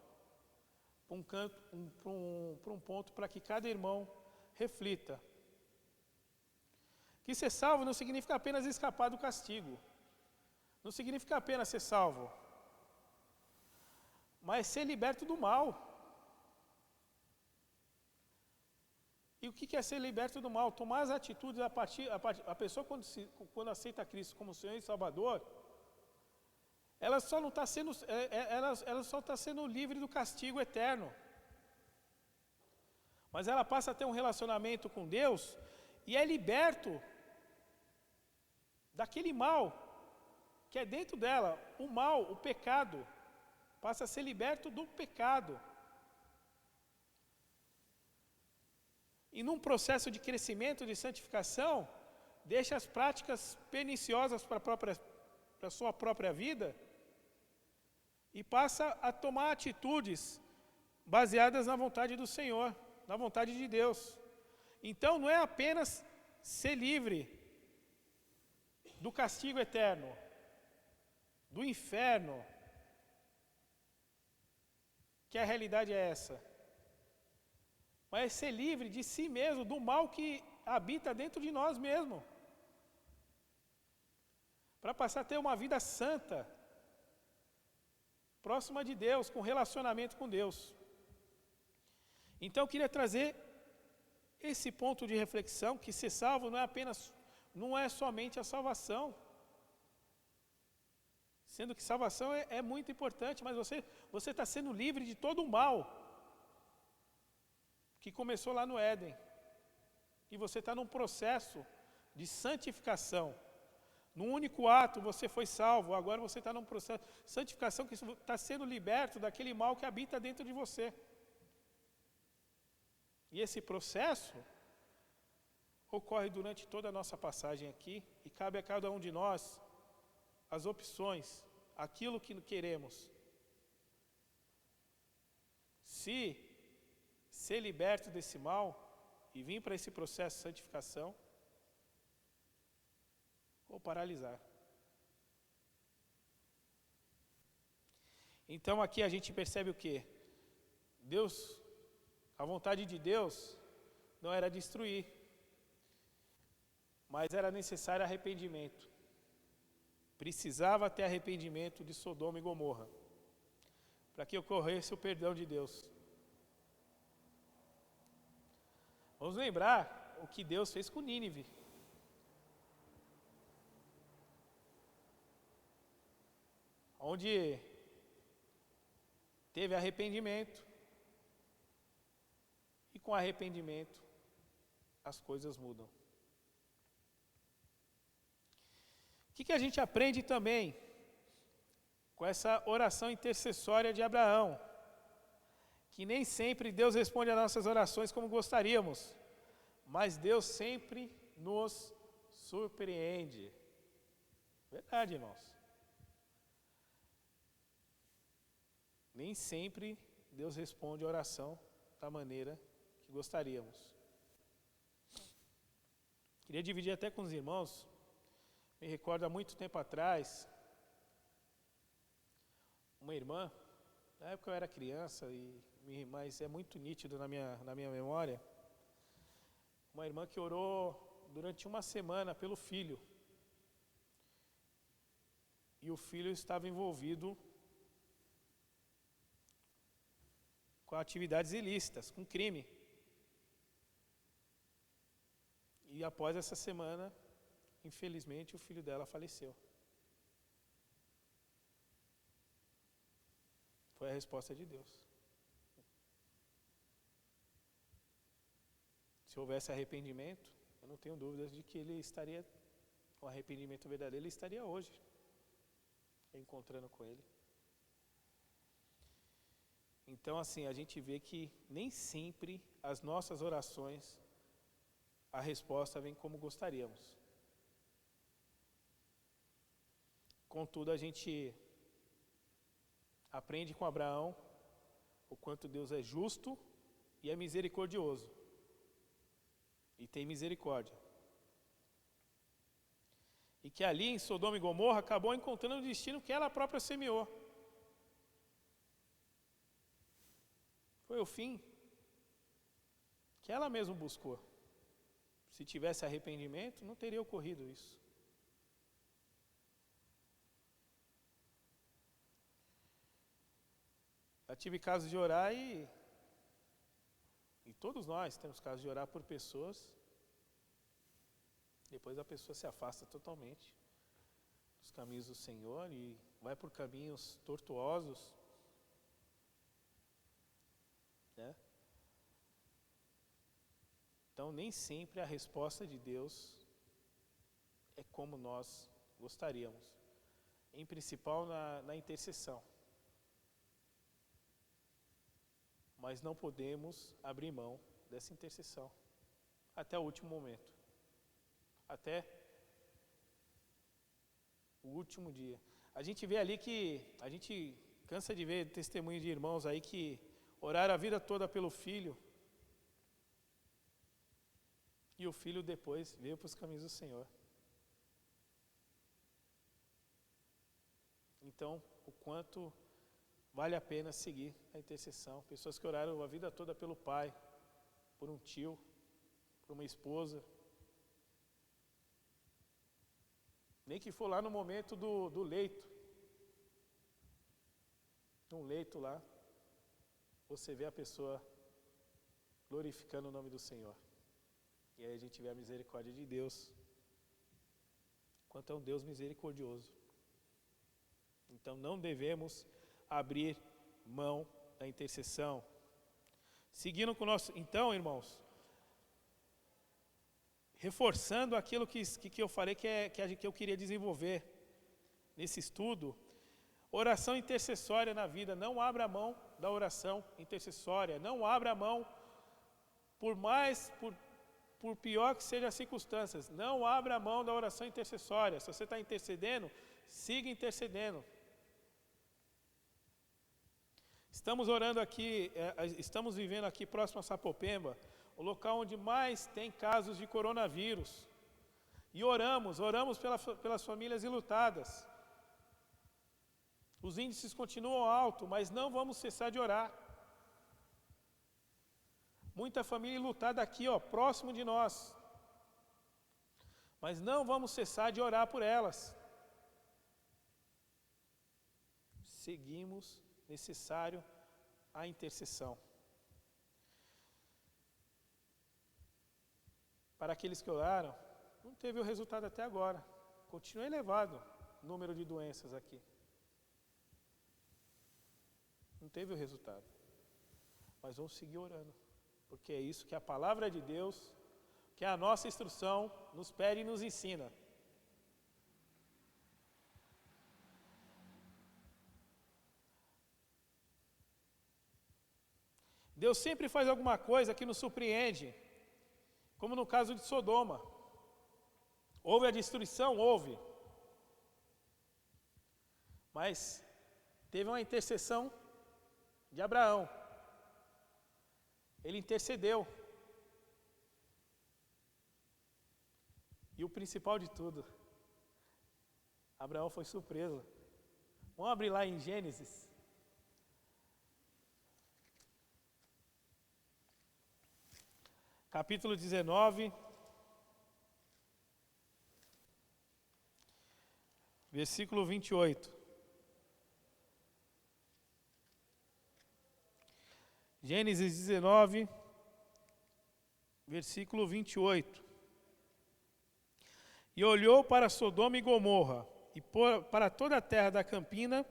para um ponto para que cada irmão reflita. Que ser salvo não significa apenas escapar do castigo, não significa apenas ser salvo, mas ser liberto do mal. E o que é ser liberto do mal? Tomar as atitudes a pessoa quando aceita Cristo como Senhor e Salvador, ela só não está sendo, ela só está sendo livre do castigo eterno. Mas ela passa a ter um relacionamento com Deus e é liberto daquele mal que é dentro dela. O mal, o pecado, passa a ser liberto do pecado. E num processo de crescimento, de santificação, deixa as práticas perniciosas para a sua própria vida e passa a tomar atitudes baseadas na vontade do Senhor, na vontade de Deus. Então não é apenas ser livre do castigo eterno, do inferno, que a realidade é essa, mas é ser livre de si mesmo, do mal que habita dentro de nós mesmos, para passar a ter uma vida santa, próxima de Deus, com relacionamento com Deus. Então eu queria trazer esse ponto de reflexão que ser salvo não é somente a salvação. Sendo que salvação é muito importante, mas você está sendo livre de todo o mal que começou lá no Éden. E você está num processo de santificação. Num único ato você foi salvo, agora você está num processo de santificação que está sendo liberto daquele mal que habita dentro de você. E esse processo ocorre durante toda a nossa passagem aqui, e cabe a cada um de nós as opções, aquilo que queremos. Se ser liberto desse mal e vir para esse processo de santificação, ou paralisar. Então aqui a gente percebe o quê? Deus, a vontade de Deus não era destruir, mas era necessário arrependimento. Precisava ter arrependimento de Sodoma e Gomorra, para que ocorresse o perdão de Deus. Vamos lembrar o que Deus fez com Nínive. Onde teve arrependimento, e com arrependimento as coisas mudam. O que a gente aprende também com essa oração intercessória de Abraão? Que nem sempre Deus responde às nossas orações como gostaríamos, mas Deus sempre nos surpreende. Verdade, irmãos. Nem sempre Deus responde a oração da maneira que gostaríamos. Queria dividir até com os irmãos. Me recordo há muito tempo atrás, uma irmã, na época eu era criança, mas é muito nítido na minha memória, uma irmã que orou durante uma semana pelo filho. E o filho estava envolvido com atividades ilícitas, com crime. E após essa semana, infelizmente, o filho dela faleceu. Foi a resposta de Deus. Se houvesse arrependimento, eu não tenho dúvidas de que ele estaria, com arrependimento verdadeiro, ele estaria hoje encontrando com ele. Então, assim, a gente vê que nem sempre as nossas orações, a resposta vem como gostaríamos. Contudo, a gente aprende com Abraão o quanto Deus é justo e é misericordioso. E tem misericórdia. E que ali em Sodoma e Gomorra acabou encontrando o destino que ela própria semeou. Foi o fim que ela mesma buscou. Se tivesse arrependimento, não teria ocorrido isso. Eu tive casos de orar e todos nós temos casos de orar por pessoas, depois a pessoa se afasta totalmente dos caminhos do Senhor e vai por caminhos tortuosos, né? Então nem sempre a resposta de Deus é como nós gostaríamos, em principal na intercessão. Mas não podemos abrir mão dessa intercessão até o último momento, até o último dia. A gente vê ali que, a gente cansa de ver testemunho de irmãos aí que oraram a vida toda pelo filho, e o filho depois veio para os caminhos do Senhor. Então, o quanto vale a pena seguir a intercessão. Pessoas que oraram a vida toda pelo pai, por um tio, por uma esposa. Nem que for lá no momento do leito. Num leito lá, você vê a pessoa glorificando o nome do Senhor. E aí a gente vê a misericórdia de Deus. Quanto é um Deus misericordioso. Então não devemos abrir mão da intercessão. Seguindo com o nosso... Então, irmãos, reforçando aquilo que eu falei que eu queria desenvolver nesse estudo, oração intercessória na vida. Não abra mão da oração intercessória. Não abra mão, por pior que sejam as circunstâncias, não abra mão da oração intercessória. Se você está intercedendo, siga intercedendo. Estamos orando aqui, estamos vivendo aqui próximo a Sapopemba, o local onde mais tem casos de coronavírus. E oramos pelas famílias enlutadas. Os índices continuam altos, mas não vamos cessar de orar. Muita família enlutada aqui, próximo de nós. Mas não vamos cessar de orar por elas. Seguimos necessário a intercessão. Para aqueles que oraram, não teve o resultado até agora. Continua elevado o número de doenças aqui. Não teve o resultado. Mas vamos seguir orando. Porque é isso que a palavra de Deus, que a nossa instrução nos pede e nos ensina. Deus sempre faz alguma coisa que nos surpreende, como no caso de Sodoma. Houve a destruição? Houve. Mas teve uma intercessão de Abraão. Ele intercedeu. E o principal de tudo, Abraão foi surpreso. Vamos abrir lá em Gênesis. Capítulo 19. Versículo 28. Gênesis 19, versículo 28. E olhou para Sodoma e Gomorra, e para toda a terra da campina,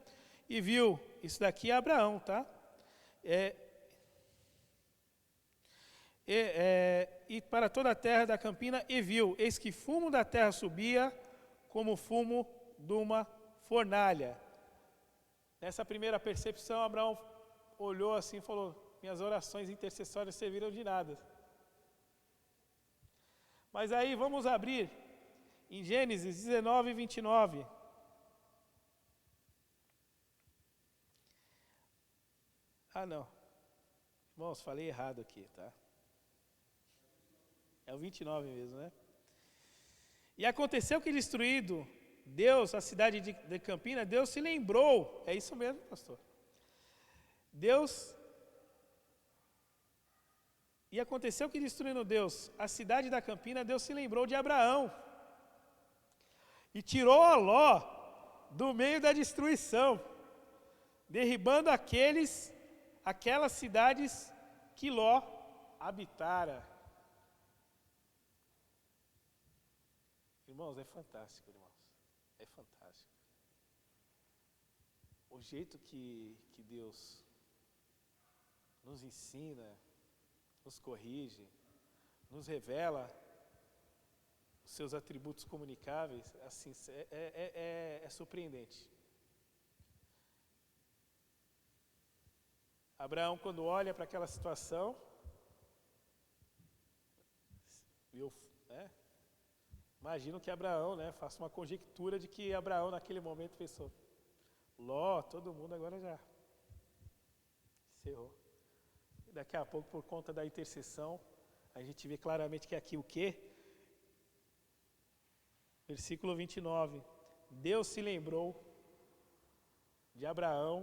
e viu, isso daqui é Abraão, tá? E para toda a terra da campina, e viu, eis que fumo da terra subia, como fumo de uma fornalha. Nessa primeira percepção, Abraão olhou assim e falou: minhas orações intercessórias serviram de nada. Mas aí vamos abrir em Gênesis 19, 29. Ah, não. Irmãos, falei errado aqui, tá? É o 29 mesmo, né? E aconteceu que, destruído Deus, a cidade de Campina, Deus se lembrou. É isso mesmo, pastor. E aconteceu que, destruindo Deus a cidade da Campina, Deus se lembrou de Abraão. E tirou a Ló do meio da destruição, derribando aquelas cidades que Ló habitara. Irmãos, é fantástico, irmãos. É fantástico. O jeito que Deus nos ensina, nos corrige, nos revela os seus atributos comunicáveis, assim, é surpreendente. Abraão, quando olha para aquela situação, imagino que Abraão, faça uma conjectura de que Abraão naquele momento pensou: Ló, todo mundo agora já encerrou. E daqui a pouco, por conta da intercessão, a gente vê claramente que aqui o quê? Versículo 29. Deus se lembrou de Abraão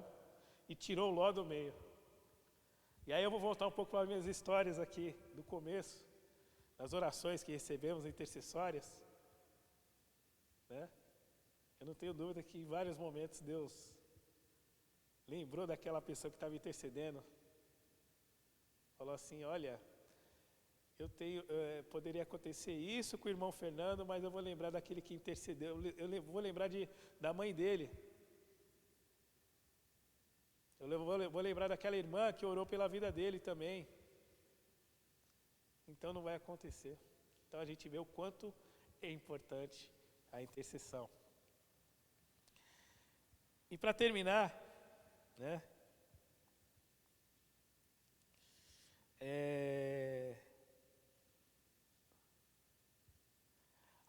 e tirou Ló do meio. E aí eu vou voltar um pouco para as minhas histórias aqui do começo, das orações que recebemos intercessórias. Eu não tenho dúvida que em vários momentos Deus lembrou daquela pessoa que estava intercedendo. Falou assim: olha, Poderia acontecer isso com o irmão Fernando, mas eu vou lembrar daquele que intercedeu. Vou lembrar da mãe dele. Vou lembrar daquela irmã que orou pela vida dele também. Então não vai acontecer. Então a gente vê o quanto é importante a intercessão. E para terminar, né?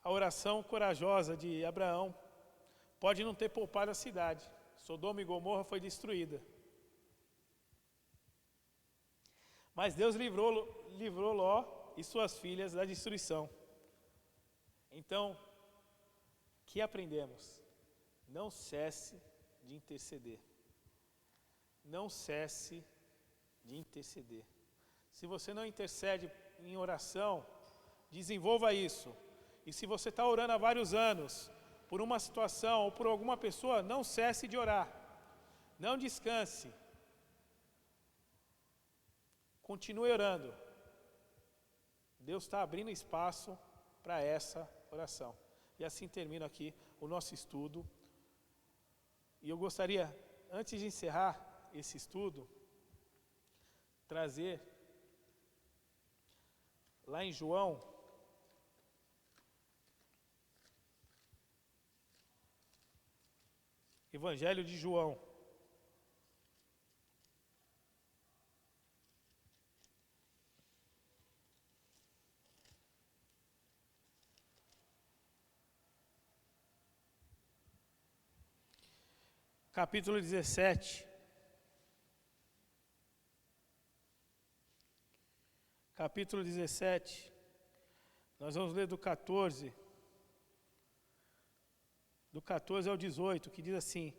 A oração corajosa de Abraão pode não ter poupado a cidade. Sodoma e Gomorra foi destruída. Mas Deus livrou Ló e suas filhas da destruição. Então, que aprendemos? Não cesse de interceder. Não cesse de interceder. Se você não intercede em oração, desenvolva isso. E se você está orando há vários anos, por uma situação ou por alguma pessoa, não cesse de orar. Não descanse. Continue orando. Deus está abrindo espaço para essa oração. E assim termino aqui o nosso estudo. E eu gostaria, antes de encerrar esse estudo, trazer lá em João, Evangelho de João, capítulo 17. Capítulo 17. Nós vamos ler do 14 ao 18, que diz assim: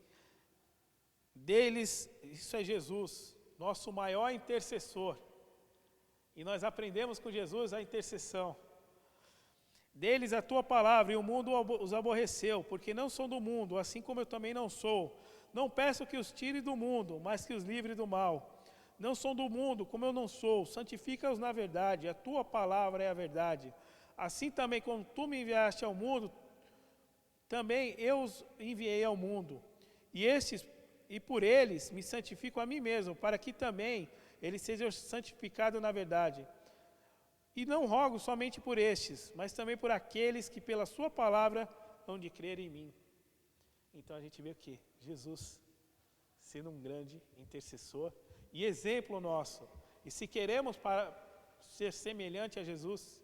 deles, isso é Jesus, nosso maior intercessor. E nós aprendemos com Jesus a intercessão. Deles a tua palavra, e o mundo os aborreceu, porque não são do mundo, assim como eu também não sou. Não peço que os tire do mundo, mas que os livre do mal. Não são do mundo, como eu não sou. Santifica-os na verdade, a tua palavra é a verdade. Assim também como tu me enviaste ao mundo, também eu os enviei ao mundo. E por eles me santifico a mim mesmo, para que também eles sejam santificados na verdade. E não rogo somente por estes, mas também por aqueles que pela sua palavra hão de crer em mim. Então a gente vê aqui, Jesus sendo um grande intercessor e exemplo nosso. E se queremos ser semelhante a Jesus,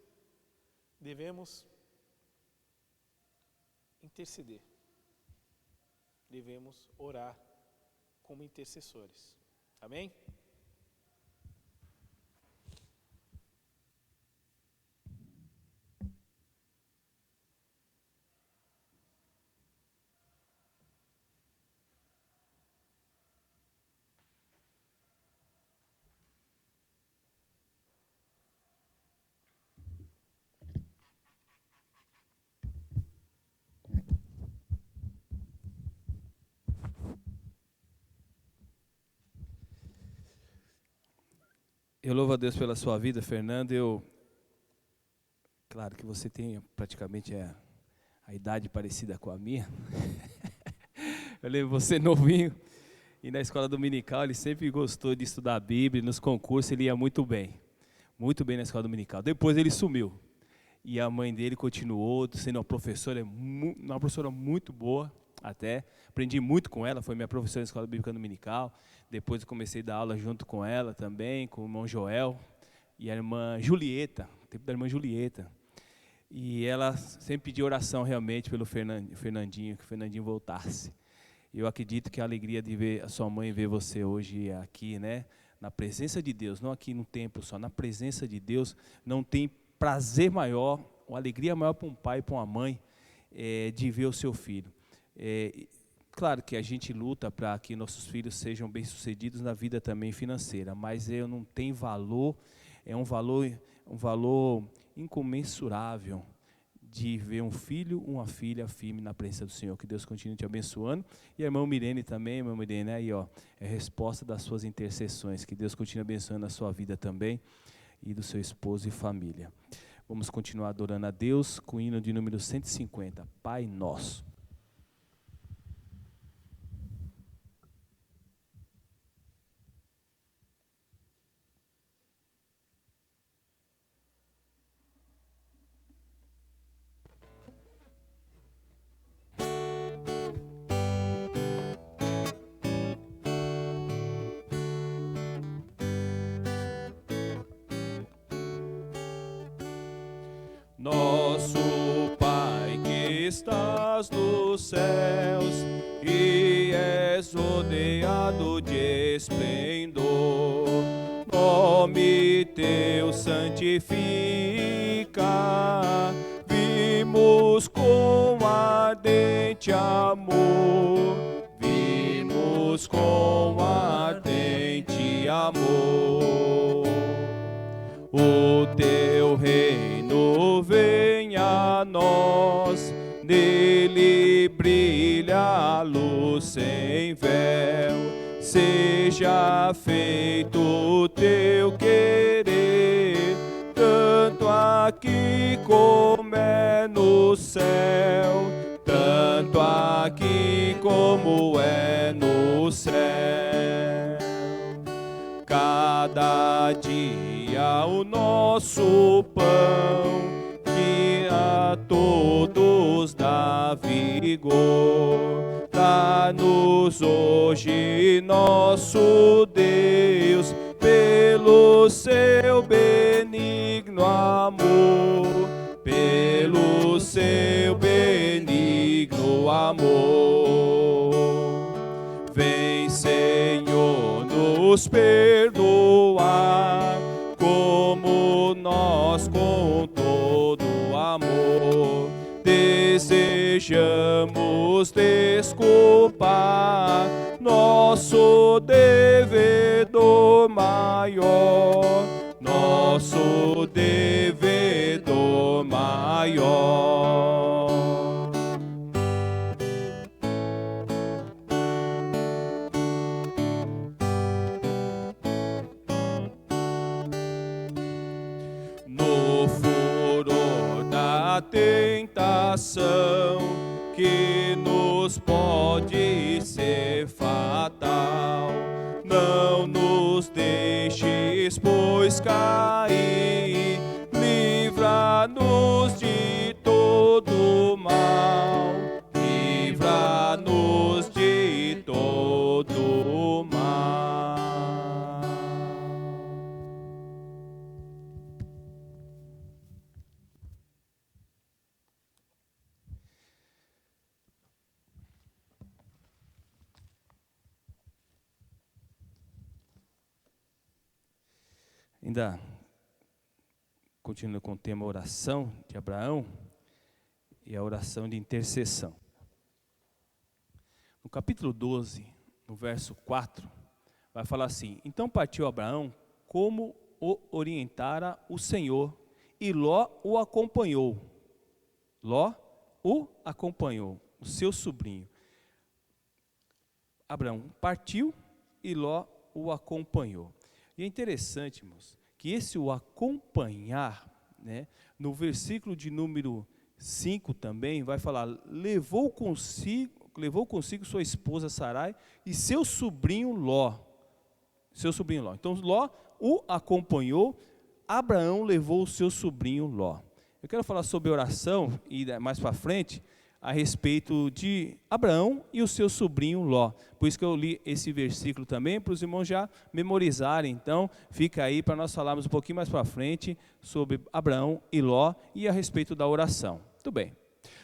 devemos interceder. Devemos orar como intercessores. Amém? Eu louvo a Deus pela sua vida, Fernando. Claro que você tem praticamente a idade parecida com a minha. Eu lembro você novinho, e na escola dominical ele sempre gostou de estudar a Bíblia, nos concursos ele ia muito bem na escola dominical. Depois ele sumiu, e a mãe dele continuou sendo uma professora muito boa, até. Aprendi muito com ela, foi minha professora na escola bíblica dominical. Depois eu comecei a dar aula junto com ela também, com o irmão Joel e a irmã Julieta, o tempo da irmã Julieta. E ela sempre pediu oração realmente pelo Fernandinho, que o Fernandinho voltasse. Eu acredito que a alegria de ver a sua mãe, ver você hoje aqui, né, na presença de Deus, não aqui no templo só, na presença de Deus, não tem prazer maior, uma alegria maior para um pai e para uma mãe, de ver o seu filho. Claro que a gente luta para que nossos filhos sejam bem-sucedidos na vida também financeira, mas não tem valor, é um valor incomensurável de ver um filho, uma filha firme na presença do Senhor. Que Deus continue te abençoando. E a irmã Mirene também, irmã Mirene, aí ó, é resposta das suas intercessões. Que Deus continue abençoando a sua vida também. e do seu esposo e família. Vamos continuar adorando a Deus com o hino de número 150, Pai Nosso. Nosso Pai que estás nos céus e és rodeado de esplendor, nome teu santifica, vimos com ardente amor, vimos com ardente amor. O teu reino vem a nós, nele brilha a luz sem véu. Seja feito o teu querer, tanto aqui como é no céu, tanto aqui como é no céu. Cada dia o nosso pão, que a todos dá vigor, dá-nos hoje nosso Deus, pelo seu benigno amor, pelo seu benigno amor. Vem, Senhor, nos perdoar, como nós com todo amor desejamos desculpar nosso devedor maior, nosso devedor maior. Tentação que nos pode ser fatal, não nos deixes, pois, cair, livra-nos de todo mal, livra-nos de todo mal. Ainda continuando com o tema oração de Abraão e a oração de intercessão. No capítulo 12, no verso 4, vai falar assim: então partiu Abraão como o orientara o Senhor, e Ló o acompanhou. Ló o acompanhou, o seu sobrinho. Abraão partiu e Ló o acompanhou. E é interessante, irmãos, que esse o acompanhar, né, no versículo de número 5 também, vai falar, levou consigo sua esposa Sarai e seu sobrinho Ló. Então Ló o acompanhou, Abraão levou o seu sobrinho Ló. Eu quero falar sobre oração, e mais para frente, a respeito de Abraão e o seu sobrinho Ló. Por isso que eu li esse versículo também, para os irmãos já memorizarem. Então, fica aí para nós falarmos um pouquinho mais para frente sobre Abraão e Ló e a respeito da oração. Muito bem.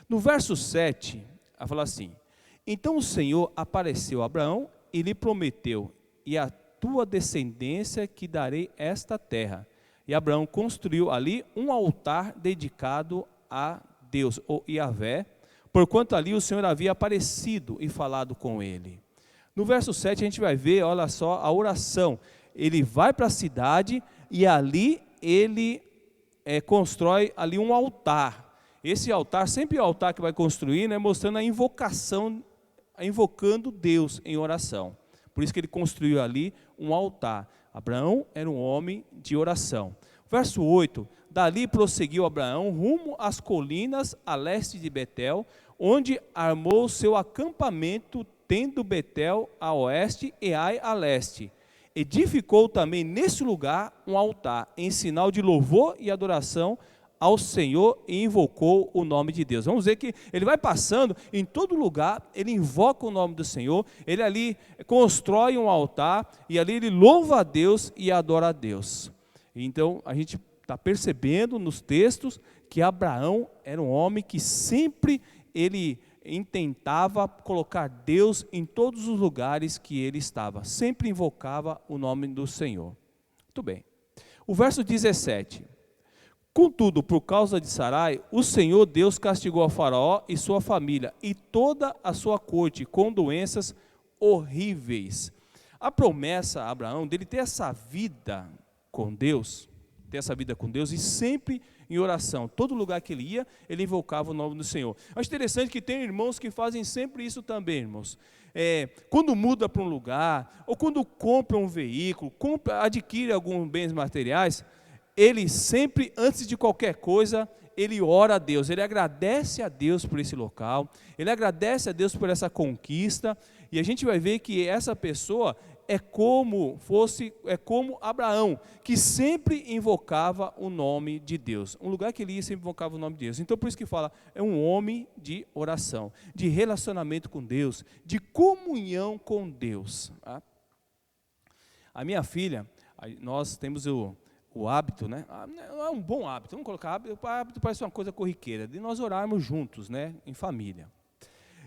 No verso 7, ela fala assim: então o Senhor apareceu a Abraão e lhe prometeu, e a tua descendência que darei esta terra. E Abraão construiu ali um altar dedicado a Deus, ou Yahvé, porquanto ali o Senhor havia aparecido e falado com ele. No verso 7 a gente vai ver, olha só, a oração. Ele vai para a cidade e ali ele constrói ali um altar. Esse altar, sempre o altar que vai construir, né, mostrando a invocação, invocando Deus em oração. Por isso que ele construiu ali um altar. Abraão era um homem de oração. Verso 8, dali prosseguiu Abraão rumo às colinas a leste de Betel, onde armou seu acampamento, tendo Betel a oeste e Ai a leste. Edificou também nesse lugar um altar, em sinal de louvor e adoração ao Senhor, e invocou o nome de Deus. Vamos ver que ele vai passando em todo lugar, ele invoca o nome do Senhor, ele ali constrói um altar, e ali ele louva a Deus e adora a Deus. Então a gente está percebendo nos textos que Abraão era um homem que sempre ele intentava colocar Deus em todos os lugares que ele estava, sempre invocava o nome do Senhor. Muito bem. O verso 17. Contudo, por causa de Sarai, o Senhor Deus castigou a Faraó e sua família e toda a sua corte com doenças horríveis. A promessa a Abraão dele ter essa vida com Deus, e sempre em oração. Todo lugar que ele ia, ele invocava o nome do Senhor. Acho interessante que tem irmãos que fazem sempre isso também, irmãos. Quando muda para um lugar, ou quando compra um veículo, adquire alguns bens materiais, ele sempre, antes de qualquer coisa, ele ora a Deus, ele agradece a Deus por esse local, ele agradece a Deus por essa conquista, e a gente vai ver que essa pessoa é como Abraão, que sempre invocava o nome de Deus. Um lugar que ele ia, sempre invocava o nome de Deus. Então, por isso que fala, é um homem de oração, de relacionamento com Deus, de comunhão com Deus. Tá? A minha filha, nós temos o hábito, né? É um bom hábito, vamos colocar hábito, o hábito parece uma coisa corriqueira, de nós orarmos juntos, né? Em família.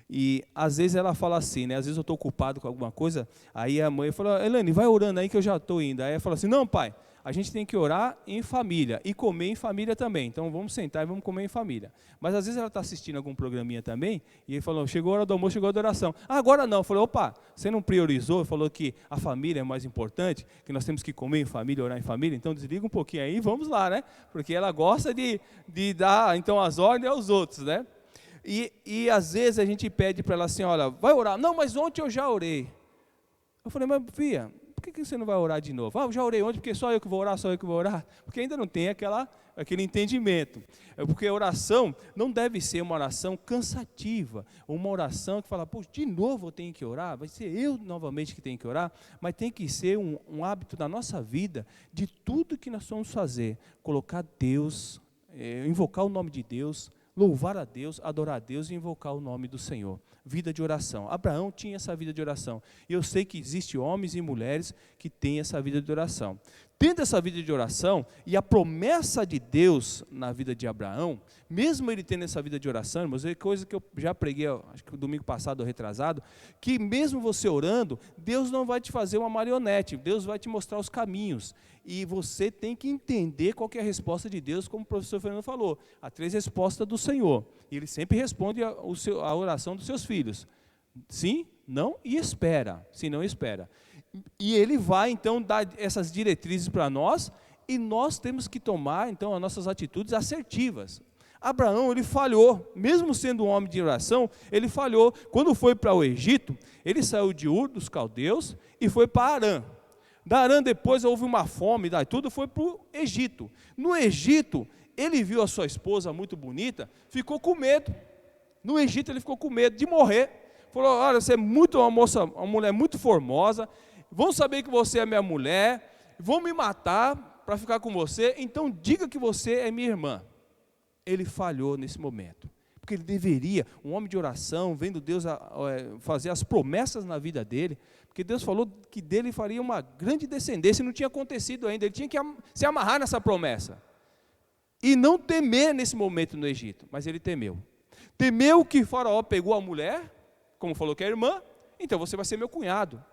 E às vezes ela fala assim, né? Às vezes eu estou ocupado com alguma coisa, aí a mãe fala, Elane, vai orando aí que eu já estou indo. Aí ela fala assim, não pai, a gente tem que orar em família e comer em família também, então vamos sentar e vamos comer em família. Mas às vezes ela está assistindo algum programinha também, e ele falou, chegou a hora do almoço, chegou a hora da oração. Ah, agora não, falou, opa, você não priorizou, falou que a família é mais importante, que nós temos que comer em família, orar em família, então desliga um pouquinho aí e vamos lá, né? Porque ela gosta de dar então as ordens aos outros, né? E às vezes a gente pede para ela assim, olha, vai orar. Não, mas ontem eu já orei. Eu falei, mas filha, por que você não vai orar de novo? Ah, eu já orei ontem, porque só eu que vou orar, Porque ainda não tem aquele entendimento. Porque a oração não deve ser uma oração cansativa, uma oração que fala, pô, de novo eu tenho que orar, vai ser eu novamente que tenho que orar, mas tem que ser um hábito da nossa vida, de tudo que nós vamos fazer, colocar Deus, invocar o nome de Deus, louvar a Deus, adorar a Deus e invocar o nome do Senhor. Vida de oração. Abraão tinha essa vida de oração. E eu sei que existem homens e mulheres que têm essa vida de oração. Tendo essa vida de oração e a promessa de Deus na vida de Abraão, mesmo ele tendo essa vida de oração, irmãos, é coisa que eu já preguei, acho que o domingo passado ou retrasado, que mesmo você orando, Deus não vai te fazer uma marionete, Deus vai te mostrar os caminhos. E você tem que entender qual que é a resposta de Deus, como o professor Fernando falou, há 3 respostas do Senhor. E ele sempre responde a oração dos seus filhos. Sim, não e espera. Se não, espera. E ele vai então dar essas diretrizes para nós, e nós temos que tomar então as nossas atitudes assertivas. Abraão, ele falhou, mesmo sendo um homem de oração, ele falhou. Quando foi para o Egito, ele saiu de Ur dos caldeus e foi para Arã. Da Arã depois houve uma fome, daí tudo foi para o Egito. No Egito, ele viu a sua esposa muito bonita, ficou com medo. No Egito ele ficou com medo de morrer. Falou, olha, você é uma mulher muito formosa, vão saber que você é minha mulher, vão me matar para ficar com você, então diga que você é minha irmã. Ele falhou nesse momento, porque ele deveria, um homem de oração, vendo Deus fazer as promessas na vida dele, porque Deus falou que dele faria uma grande descendência, e não tinha acontecido ainda, ele tinha que se amarrar nessa promessa, e não temer nesse momento no Egito, mas ele temeu. Temeu que Faraó pegou a mulher, como falou que é irmã, então você vai ser meu cunhado.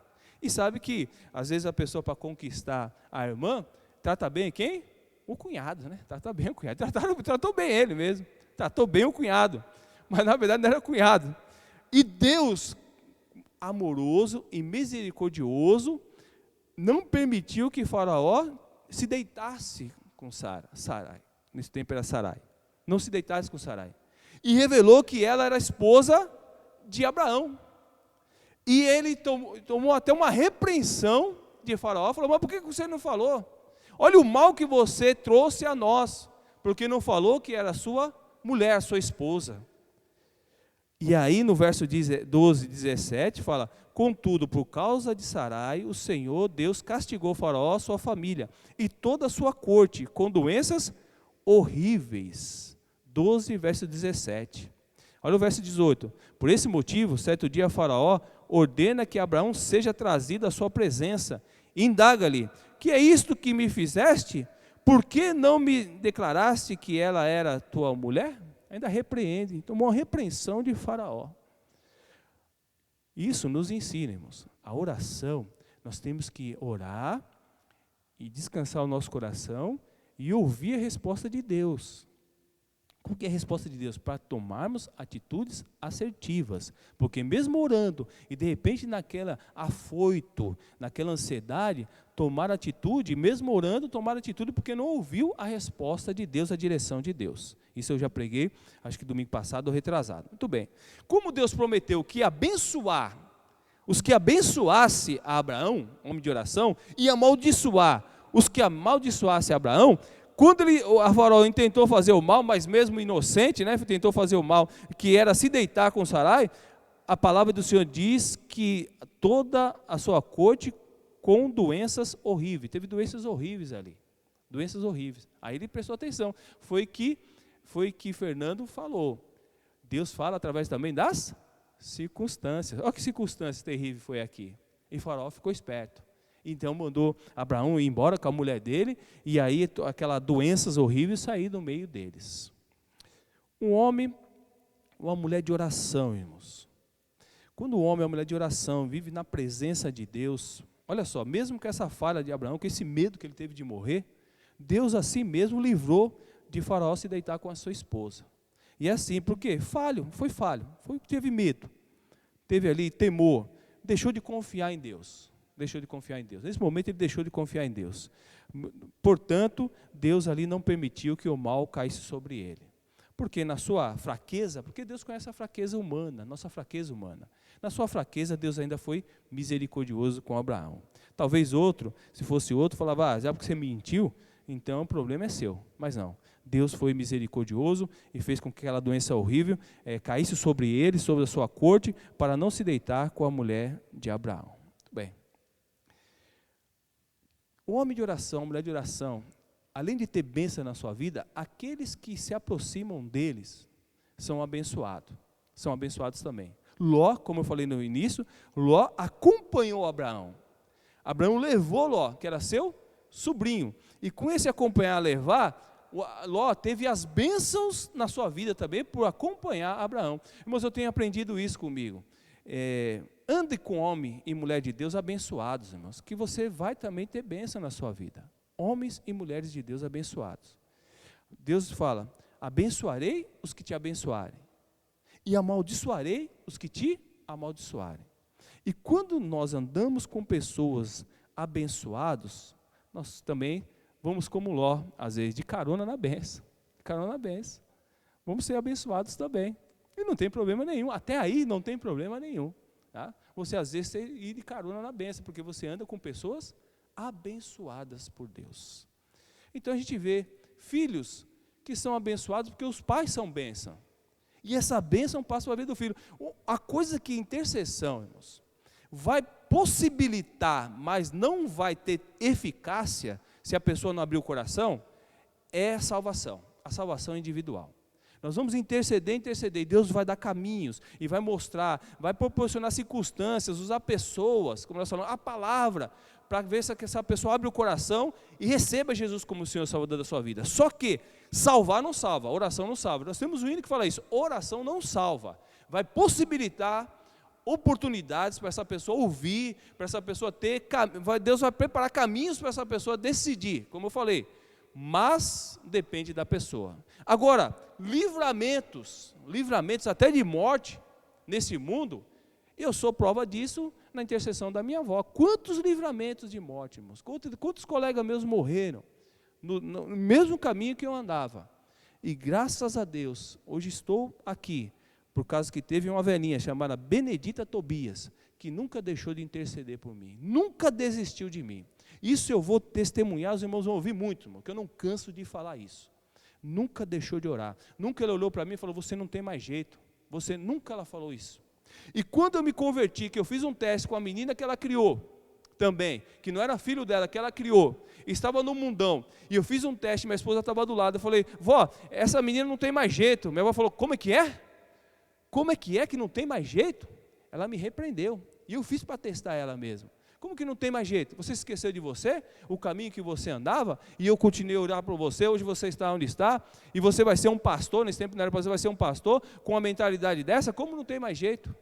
E sabe que, às vezes, a pessoa para conquistar a irmã, trata bem quem? O cunhado, né? Trata bem o cunhado. Tratou bem ele mesmo. Tratou bem o cunhado. Mas, na verdade, não era cunhado. E Deus, amoroso e misericordioso, não permitiu que Faraó se deitasse com Sarai. Nesse tempo era Sarai. Não se deitasse com Sarai. E revelou que ela era a esposa de Abraão. E ele tomou até uma repreensão de Faraó, falou, mas por que você não falou? olha o mal que você trouxe a nós, porque não falou que era sua mulher, sua esposa. E aí no verso 12, 17 fala, contudo, por causa de Sarai, o Senhor Deus castigou Faraó, sua família, e toda a sua corte, com doenças horríveis. 12, verso 17. Olha o verso 18. Por esse motivo, certo dia Faraó ordena que Abraão seja trazido à sua presença. Indaga-lhe, que é isto que me fizeste? Por que não me declaraste que ela era tua mulher? Ainda repreende, tomou uma repreensão de Faraó. Isso nos ensina, irmãos. A oração, nós temos que orar e descansar o nosso coração e ouvir a resposta de Deus. Qual que é a resposta de Deus? Para tomarmos atitudes assertivas. Porque mesmo orando, e de repente naquela afoito, naquela ansiedade, tomar atitude, mesmo orando, tomar atitude, porque não ouviu a resposta de Deus, a direção de Deus. Isso eu já preguei, acho que domingo passado ou retrasado. Muito bem. Como Deus prometeu que abençoar, os que abençoasse a Abraão, homem de oração, e amaldiçoar os que amaldiçoasse a Abraão, quando a Faraó tentou fazer o mal, mas mesmo inocente, né, tentou fazer o mal, que era se deitar com Sarai, a palavra do Senhor diz que toda a sua corte com doenças horríveis, teve doenças horríveis ali, doenças horríveis. Aí ele prestou atenção, foi que Fernando falou. Deus fala através também das circunstâncias. Olha que circunstância terrível foi aqui. E Faraó ficou esperto. Então mandou Abraão ir embora com a mulher dele, e aí aquelas doenças horríveis sair do meio deles. Um homem, uma mulher de oração, irmãos. Quando o homem, uma mulher de oração, vive na presença de Deus, olha só, mesmo com essa falha de Abraão, com esse medo que ele teve de morrer, Deus assim mesmo livrou de Faraó se deitar com a sua esposa. E assim, por quê? Teve medo, teve ali temor, deixou de confiar em Deus. Nesse momento ele deixou de confiar em Deus. Portanto, Deus ali não permitiu que o mal caísse sobre ele. Porque na sua fraqueza, porque Deus conhece a fraqueza humana, nossa fraqueza humana. Na sua fraqueza, Deus ainda foi misericordioso com Abraão. Talvez outro, se fosse outro, falava, já porque você mentiu, então o problema é seu. Mas não, Deus foi misericordioso e fez com que aquela doença horrível caísse sobre ele, sobre a sua corte, para não se deitar com a mulher de Abraão. Muito bem. O homem de oração, a mulher de oração, além de ter bênção na sua vida, aqueles que se aproximam deles são abençoados também. Ló, como eu falei no início, Ló acompanhou Abraão. Abraão levou Ló, que era seu sobrinho, e com esse acompanhar, levar, Ló teve as bênçãos na sua vida também, por acompanhar Abraão. Irmãos, eu tenho aprendido isso comigo. Ande com homem e mulher de Deus abençoados, irmãos, que você vai também ter bênção na sua vida. Homens e mulheres de Deus abençoados. Deus fala, abençoarei os que te abençoarem, e amaldiçoarei os que te amaldiçoarem. E quando nós andamos com pessoas abençoados, nós também vamos como Ló, às vezes, de carona na bênção. Vamos ser abençoados também. E não tem problema nenhum, até aí não tem problema nenhum. Tá? Você às vezes ir de carona na bênção, porque você anda com pessoas abençoadas por Deus. Então a gente vê filhos que são abençoados porque os pais são bênção. E essa bênção passa para a vida do filho. A coisa que intercessão, irmãos, vai possibilitar, mas não vai ter eficácia se a pessoa não abrir o coração, é a salvação individual. Nós vamos interceder, e Deus vai dar caminhos, e vai mostrar, vai proporcionar circunstâncias, usar pessoas, como nós falamos, a palavra, para ver se essa pessoa abre o coração e receba Jesus como o Senhor Salvador da sua vida. Só que, salvar não salva, oração não salva. Nós temos um hino que fala isso, oração não salva, vai possibilitar oportunidades para essa pessoa ouvir, para essa pessoa ter, Deus vai preparar caminhos para essa pessoa decidir, como eu falei, mas depende da pessoa. Agora, livramentos até de morte nesse mundo, eu sou prova disso na intercessão da minha avó. Quantos livramentos de morte, irmãos? Quantos colegas meus morreram no mesmo caminho que eu andava? E graças a Deus, hoje estou aqui, por causa que teve uma velhinha chamada Benedita Tobias, que nunca deixou de interceder por mim, nunca desistiu de mim. Isso eu vou testemunhar, os irmãos vão ouvir muito, irmão, que eu não canso de falar isso. Nunca deixou de orar. Nunca ela olhou para mim e falou, você não tem mais jeito. Nunca ela falou isso. E quando eu me converti, que eu fiz um teste com a menina que ela criou, também, que não era filho dela, que ela criou, estava no mundão, e eu fiz um teste, minha esposa estava do lado, eu falei, vó, essa menina não tem mais jeito. Minha avó falou, como é que é? Como é que não tem mais jeito? Ela me repreendeu, e eu fiz para testar ela mesmo. Como que não tem mais jeito? Você se esqueceu de você, o caminho que você andava, e eu continuei a orar por você, hoje você está onde está, e você vai ser um pastor, nesse tempo não era para você, vai ser um pastor, com uma mentalidade dessa, como não tem mais jeito?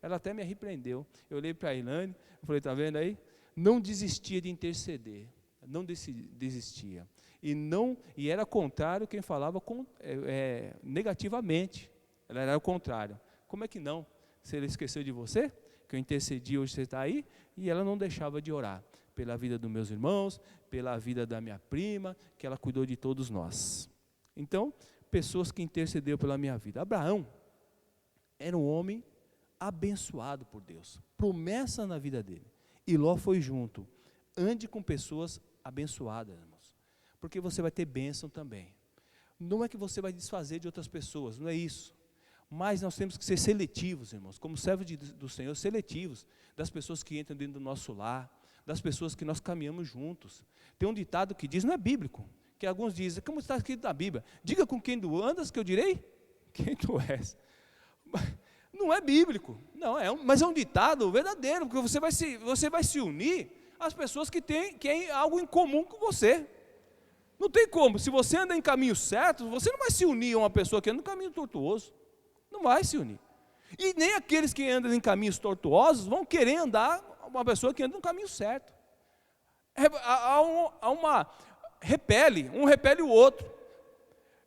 Ela até me repreendeu. Eu olhei para a Ilane, eu falei, está vendo aí? Não desistia de interceder, não desistia. E era contrário quem falava negativamente, ela era o contrário. Como é que não? Se ele esqueceu de você, que eu intercedi, hoje você está aí, e ela não deixava de orar, pela vida dos meus irmãos, pela vida da minha prima, que ela cuidou de todos nós. Então, pessoas que intercederam pela minha vida. Abraão era um homem abençoado por Deus, promessa na vida dele, e Ló foi junto. Ande com pessoas abençoadas, irmãos, porque você vai ter bênção também. Não é que você vai desfazer de outras pessoas, não é isso. Mas nós temos que ser seletivos, irmãos, como servos do Senhor, seletivos, das pessoas que entram dentro do nosso lar, das pessoas que nós caminhamos juntos. Tem um ditado que diz, não é bíblico, que alguns dizem, como está escrito na Bíblia, diga com quem tu andas, que eu direi, quem tu és. Não é bíblico, não, mas é um ditado verdadeiro, porque você vai se unir às pessoas que têm algo em comum com você. Não tem como, se você anda em caminho certo, você não vai se unir a uma pessoa que anda em caminho tortuoso. Não vai se unir. E nem aqueles que andam em caminhos tortuosos vão querer andar uma pessoa que anda no caminho certo. Um repele o outro.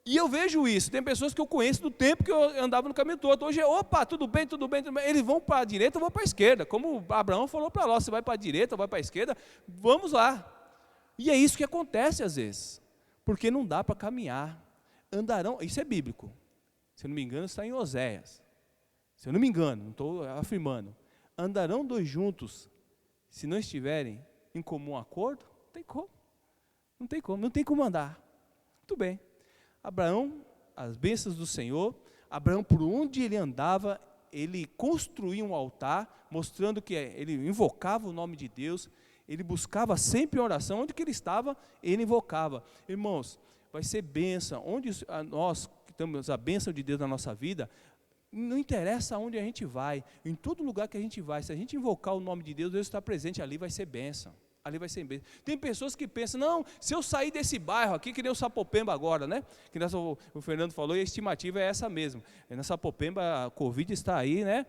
E eu vejo isso, tem pessoas que eu conheço do tempo que eu andava no caminho torto. Hoje opa, tudo bem, eles vão para a direita, eu vou para a esquerda. Como Abraão falou para Ló, você vai para a direita, vai para a esquerda, vamos lá. E é isso que acontece às vezes, porque não dá para caminhar. Andarão, isso é bíblico. Se eu não me engano, está em Oséias. Se eu não me engano, não estou afirmando. Andarão dois juntos, se não estiverem em comum acordo? Não tem como. Não tem como andar. Muito bem. Abraão, as bênçãos do Senhor, Abraão, por onde ele andava, ele construía um altar, mostrando que ele invocava o nome de Deus, ele buscava sempre a oração, onde que ele estava, ele invocava. Irmãos, vai ser bênção, onde nós temos a bênção de Deus na nossa vida, não interessa aonde a gente vai, em todo lugar que a gente vai, se a gente invocar o nome de Deus, Deus está presente, ali vai ser bênção, ali vai ser bênção. Tem pessoas que pensam, não, se eu sair desse bairro aqui, que nem o Sapopemba agora, né, que o Fernando falou, e a estimativa é essa mesmo, na Sapopemba a Covid está aí, né,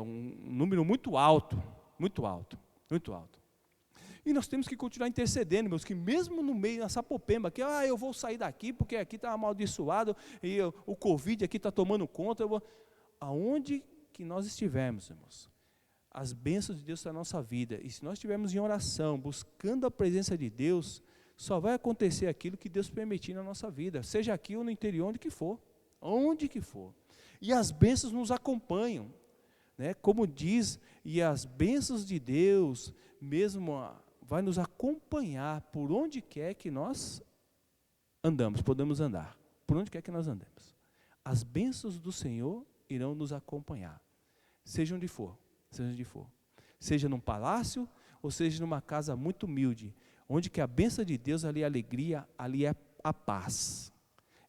um número muito alto, muito alto, muito alto. E nós temos que continuar intercedendo, meus, que mesmo no meio, na Sapopemba, que eu vou sair daqui, porque aqui está amaldiçoado, e o Covid aqui está tomando conta, aonde que nós estivermos, irmãos, as bênçãos de Deus na nossa vida, e se nós estivermos em oração, buscando a presença de Deus, só vai acontecer aquilo que Deus permitir na nossa vida, seja aqui ou no interior, onde que for, e as bênçãos nos acompanham, né? Como diz, e as bênçãos de Deus, mesmo vai nos acompanhar por onde quer que nós podemos andar, por onde quer que nós andemos. As bênçãos do Senhor irão nos acompanhar, seja onde for, seja num palácio, ou seja numa casa muito humilde, onde que a bênção de Deus, ali é alegria, ali é a paz.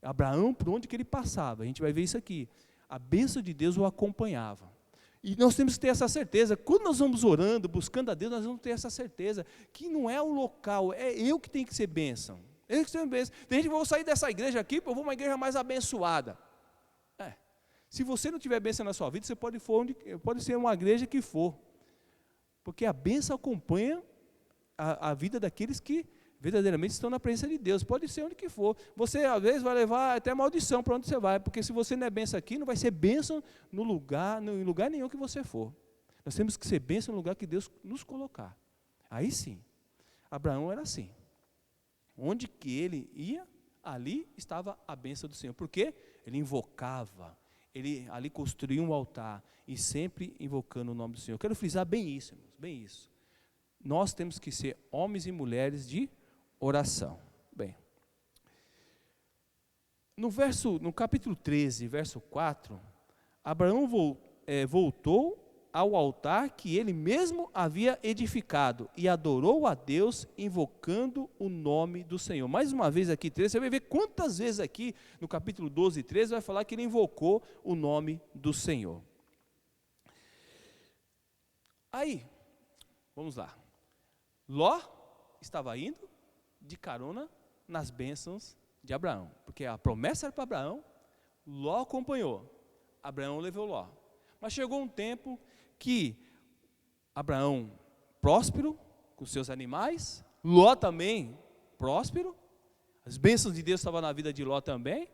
Abraão, por onde que ele passava, a gente vai ver isso aqui, a bênção de Deus o acompanhava. E nós temos que ter essa certeza, quando nós vamos orando, buscando a Deus, nós vamos ter essa certeza, que não é o local, é eu que tenho que ser bênção. Eu que tenho que ser bênção. Tem gente que vou sair dessa igreja aqui, eu vou uma igreja mais abençoada. Se você não tiver bênção na sua vida, você pode ser uma igreja que for, porque a bênção acompanha a vida daqueles que verdadeiramente estão na presença de Deus, pode ser onde que for. Você às vezes vai levar até maldição para onde você vai, porque se você não é bênção aqui, não vai ser bênção em lugar nenhum que você for. Nós temos que ser bênção no lugar que Deus nos colocar. Aí sim, Abraão era assim. Onde que ele ia, ali estava a bênção do Senhor. Por quê? Ele invocava, ele ali construía um altar, e sempre invocando o nome do Senhor. Eu quero frisar bem isso, irmãos, bem isso. Nós temos que ser homens e mulheres de oração. Bem, no capítulo 13, verso 4, Abraão voltou ao altar que ele mesmo havia edificado e adorou a Deus, invocando o nome do Senhor. Mais uma vez aqui, 13, você vai ver quantas vezes aqui, no capítulo 12 e 13, vai falar que ele invocou o nome do Senhor. Aí, vamos lá. Ló estava indo de carona nas bênçãos de Abraão, porque a promessa era para Abraão, Ló acompanhou, Abraão levou Ló. Mas chegou um tempo que Abraão próspero, com seus animais, Ló também próspero, as bênçãos de Deus estavam na vida de Ló também.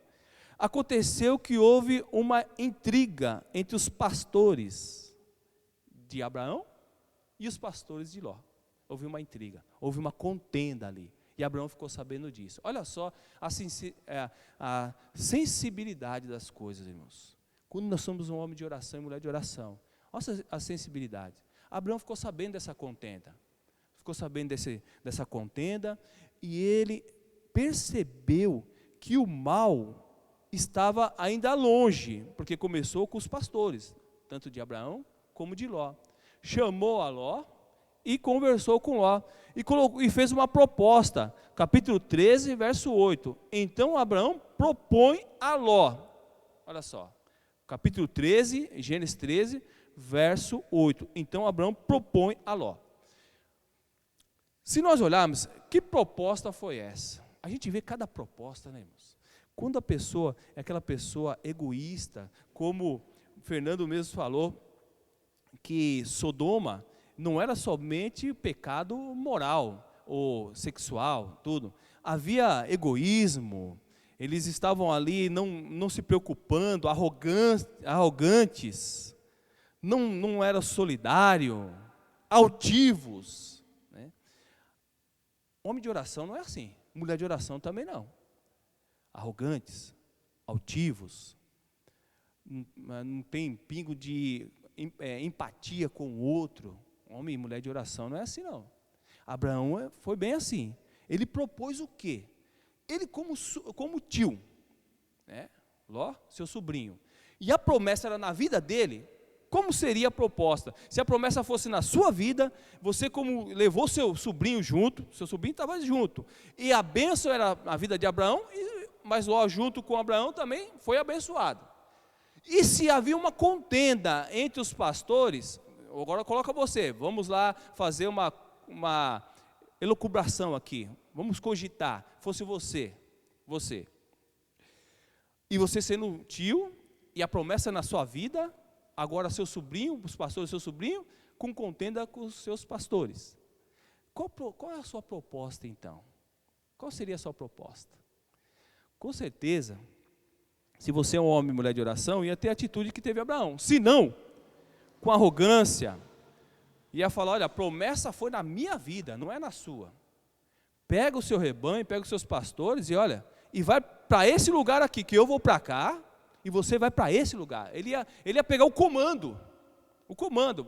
Aconteceu que houve uma intriga entre os pastores de Abraão e os pastores de Ló. Houve uma intriga, houve uma contenda ali. E Abraão ficou sabendo disso. Olha só a sensibilidade das coisas, irmãos. Quando nós somos um homem de oração e mulher de oração, olha a sensibilidade. Abraão ficou sabendo dessa contenda. Ficou sabendo dessa contenda e ele percebeu que o mal estava ainda longe, porque começou com os pastores, tanto de Abraão como de Ló. Chamou a Ló e conversou com Ló e fez uma proposta, capítulo 13, verso 8. Então Abraão propõe a Ló, olha só, capítulo 13, Gênesis 13, verso 8. Então Abraão propõe a Ló. Se nós olharmos, que proposta foi essa? A gente vê cada proposta, né, irmãos? Quando a pessoa é aquela pessoa egoísta, como o Fernando mesmo falou, que Sodoma não era somente pecado moral ou sexual, tudo. Havia egoísmo, eles estavam ali não se preocupando, arrogantes, não era solidário, altivos. Né? Homem de oração não é assim, mulher de oração também não. Arrogantes, altivos, não tem pingo de empatia com o outro. Homem e mulher de oração não é assim não. Abraão foi bem assim. Ele propôs o quê? Ele como tio, né? Ló, seu sobrinho. E a promessa era na vida dele. Como seria a proposta? Se a promessa fosse na sua vida, você como levou seu sobrinho junto, seu sobrinho estava junto. E a bênção era na vida de Abraão, mas Ló junto com Abraão também foi abençoado. E se havia uma contenda entre os pastores, agora coloca você, vamos lá fazer uma elucubração aqui, vamos cogitar, fosse você, e você sendo um tio, e a promessa na sua vida, agora seu sobrinho, os pastores do seu sobrinho, com contenda com os seus pastores. Qual é a sua proposta então? Qual seria a sua proposta? Com certeza, se você é um homem e mulher de oração, ia ter a atitude que teve Abraão. Se não, com arrogância, ia falar, olha, a promessa foi na minha vida, não é na sua. Pega o seu rebanho, pega os seus pastores e olha, e vai para esse lugar aqui, que eu vou para cá, e você vai para esse lugar. Ele ia pegar o comando,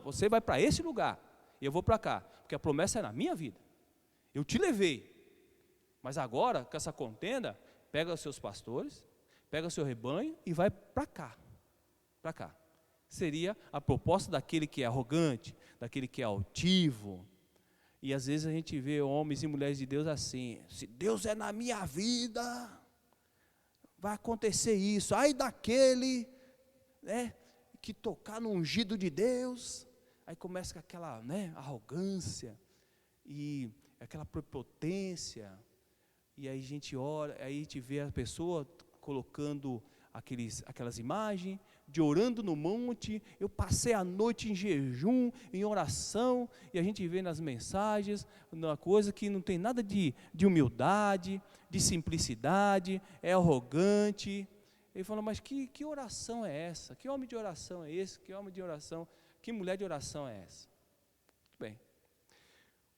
você vai para esse lugar, e eu vou para cá, porque a promessa é na minha vida. Eu te levei, mas agora, com essa contenda, pega os seus pastores, pega o seu rebanho e vai para cá, Seria a proposta daquele que é arrogante, daquele que é altivo. E às vezes a gente vê homens e mulheres de Deus assim, se Deus é na minha vida, vai acontecer isso, ai daquele, né, que tocar no ungido de Deus, aí começa com aquela, né, arrogância, e aquela prepotência, e aí a gente ora, aí a gente vê a pessoa colocando aquelas imagens, de orando no monte, eu passei a noite em jejum, em oração, e a gente vê nas mensagens, uma coisa que não tem nada de humildade, de simplicidade, é arrogante. Ele fala, mas que oração é essa? Que homem de oração é esse? Que homem de oração, que mulher de oração é essa? Muito bem.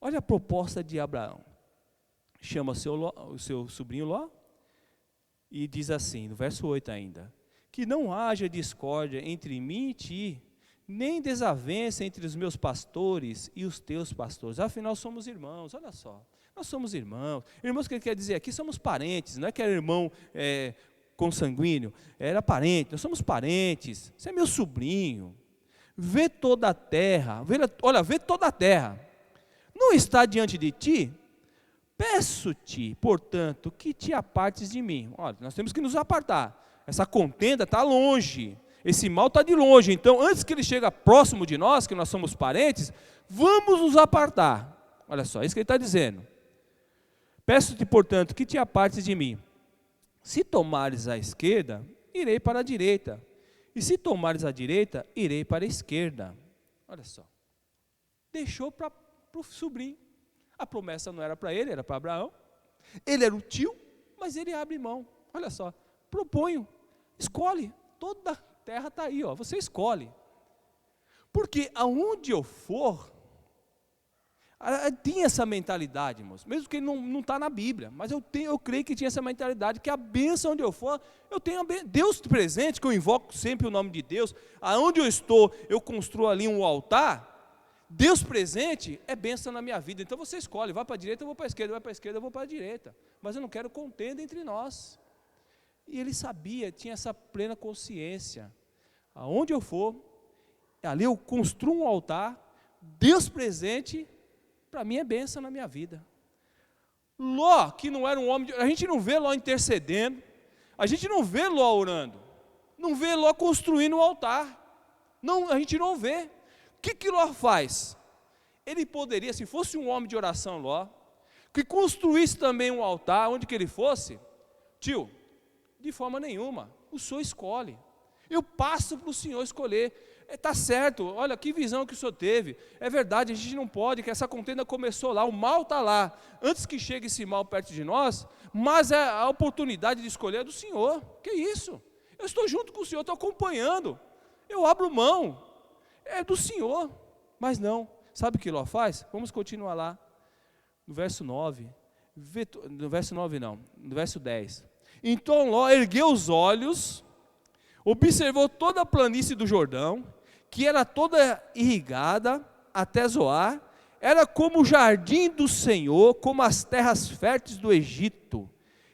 Olha a proposta de Abraão. Chama o seu sobrinho Ló, e diz assim, no verso 8 ainda, que não haja discórdia entre mim e ti, nem desavença entre os meus pastores e os teus pastores. Afinal, somos irmãos, olha só. Nós somos irmãos. Irmãos, o que ele quer dizer aqui? Somos parentes, não é que era irmão consanguíneo, era parente, nós somos parentes. Você é meu sobrinho. Vê toda a terra, vê toda a terra. Não está diante de ti? Peço-te, portanto, que te apartes de mim. Olha, nós temos que nos apartar. Essa contenda está longe. Esse mal está de longe. Então, antes que ele chegue próximo de nós, que nós somos parentes, vamos nos apartar. Olha só, é isso que ele está dizendo. Peço-te, portanto, que te apartes de mim. Se tomares a esquerda, irei para a direita. E se tomares a direita, irei para a esquerda. Olha só. Deixou para o sobrinho. A promessa não era para ele, era para Abraão. Ele era o tio, mas ele abre mão. Olha só. Proponho. Escolhe. Toda a terra está aí, ó. Você escolhe. Porque aonde eu for, tinha essa mentalidade, irmãos, mesmo que ele não está na Bíblia, mas eu creio que tinha essa mentalidade, que a bênção onde eu for, eu tenho Deus presente, que eu invoco sempre o nome de Deus, aonde eu estou, eu construo ali um altar, Deus presente é bênção na minha vida. Então você escolhe, vai para a direita, eu vou para a esquerda, vai para a esquerda, eu vou para a direita, mas eu não quero contenda entre nós. E ele sabia, tinha essa plena consciência, aonde eu for, ali eu construo um altar, Deus presente, para mim é bênção na minha vida. Ló, que não era um homem, a gente não vê Ló intercedendo, a gente não vê Ló orando, não vê Ló construindo um altar, não, a gente não vê. O que Ló faz? Ele poderia, se fosse um homem de oração, Ló, que construísse também um altar, onde que ele fosse, tio, de forma nenhuma, o senhor escolhe, eu passo para o senhor escolher. Está certo, olha que visão que o senhor teve, é verdade, a gente não pode, que essa contenda começou lá, o mal está lá, antes que chegue esse mal perto de nós, mas a oportunidade de escolher é do senhor. Que isso? Eu estou junto com o senhor, estou acompanhando, eu abro mão, é do senhor. Mas não, sabe o que Ló faz? Vamos continuar lá, no verso 9, no verso 9 não, no verso 10, então Ló ergueu os olhos, observou toda a planície do Jordão, que era toda irrigada até Zoar, era como o jardim do Senhor, como as terras férteis do Egito.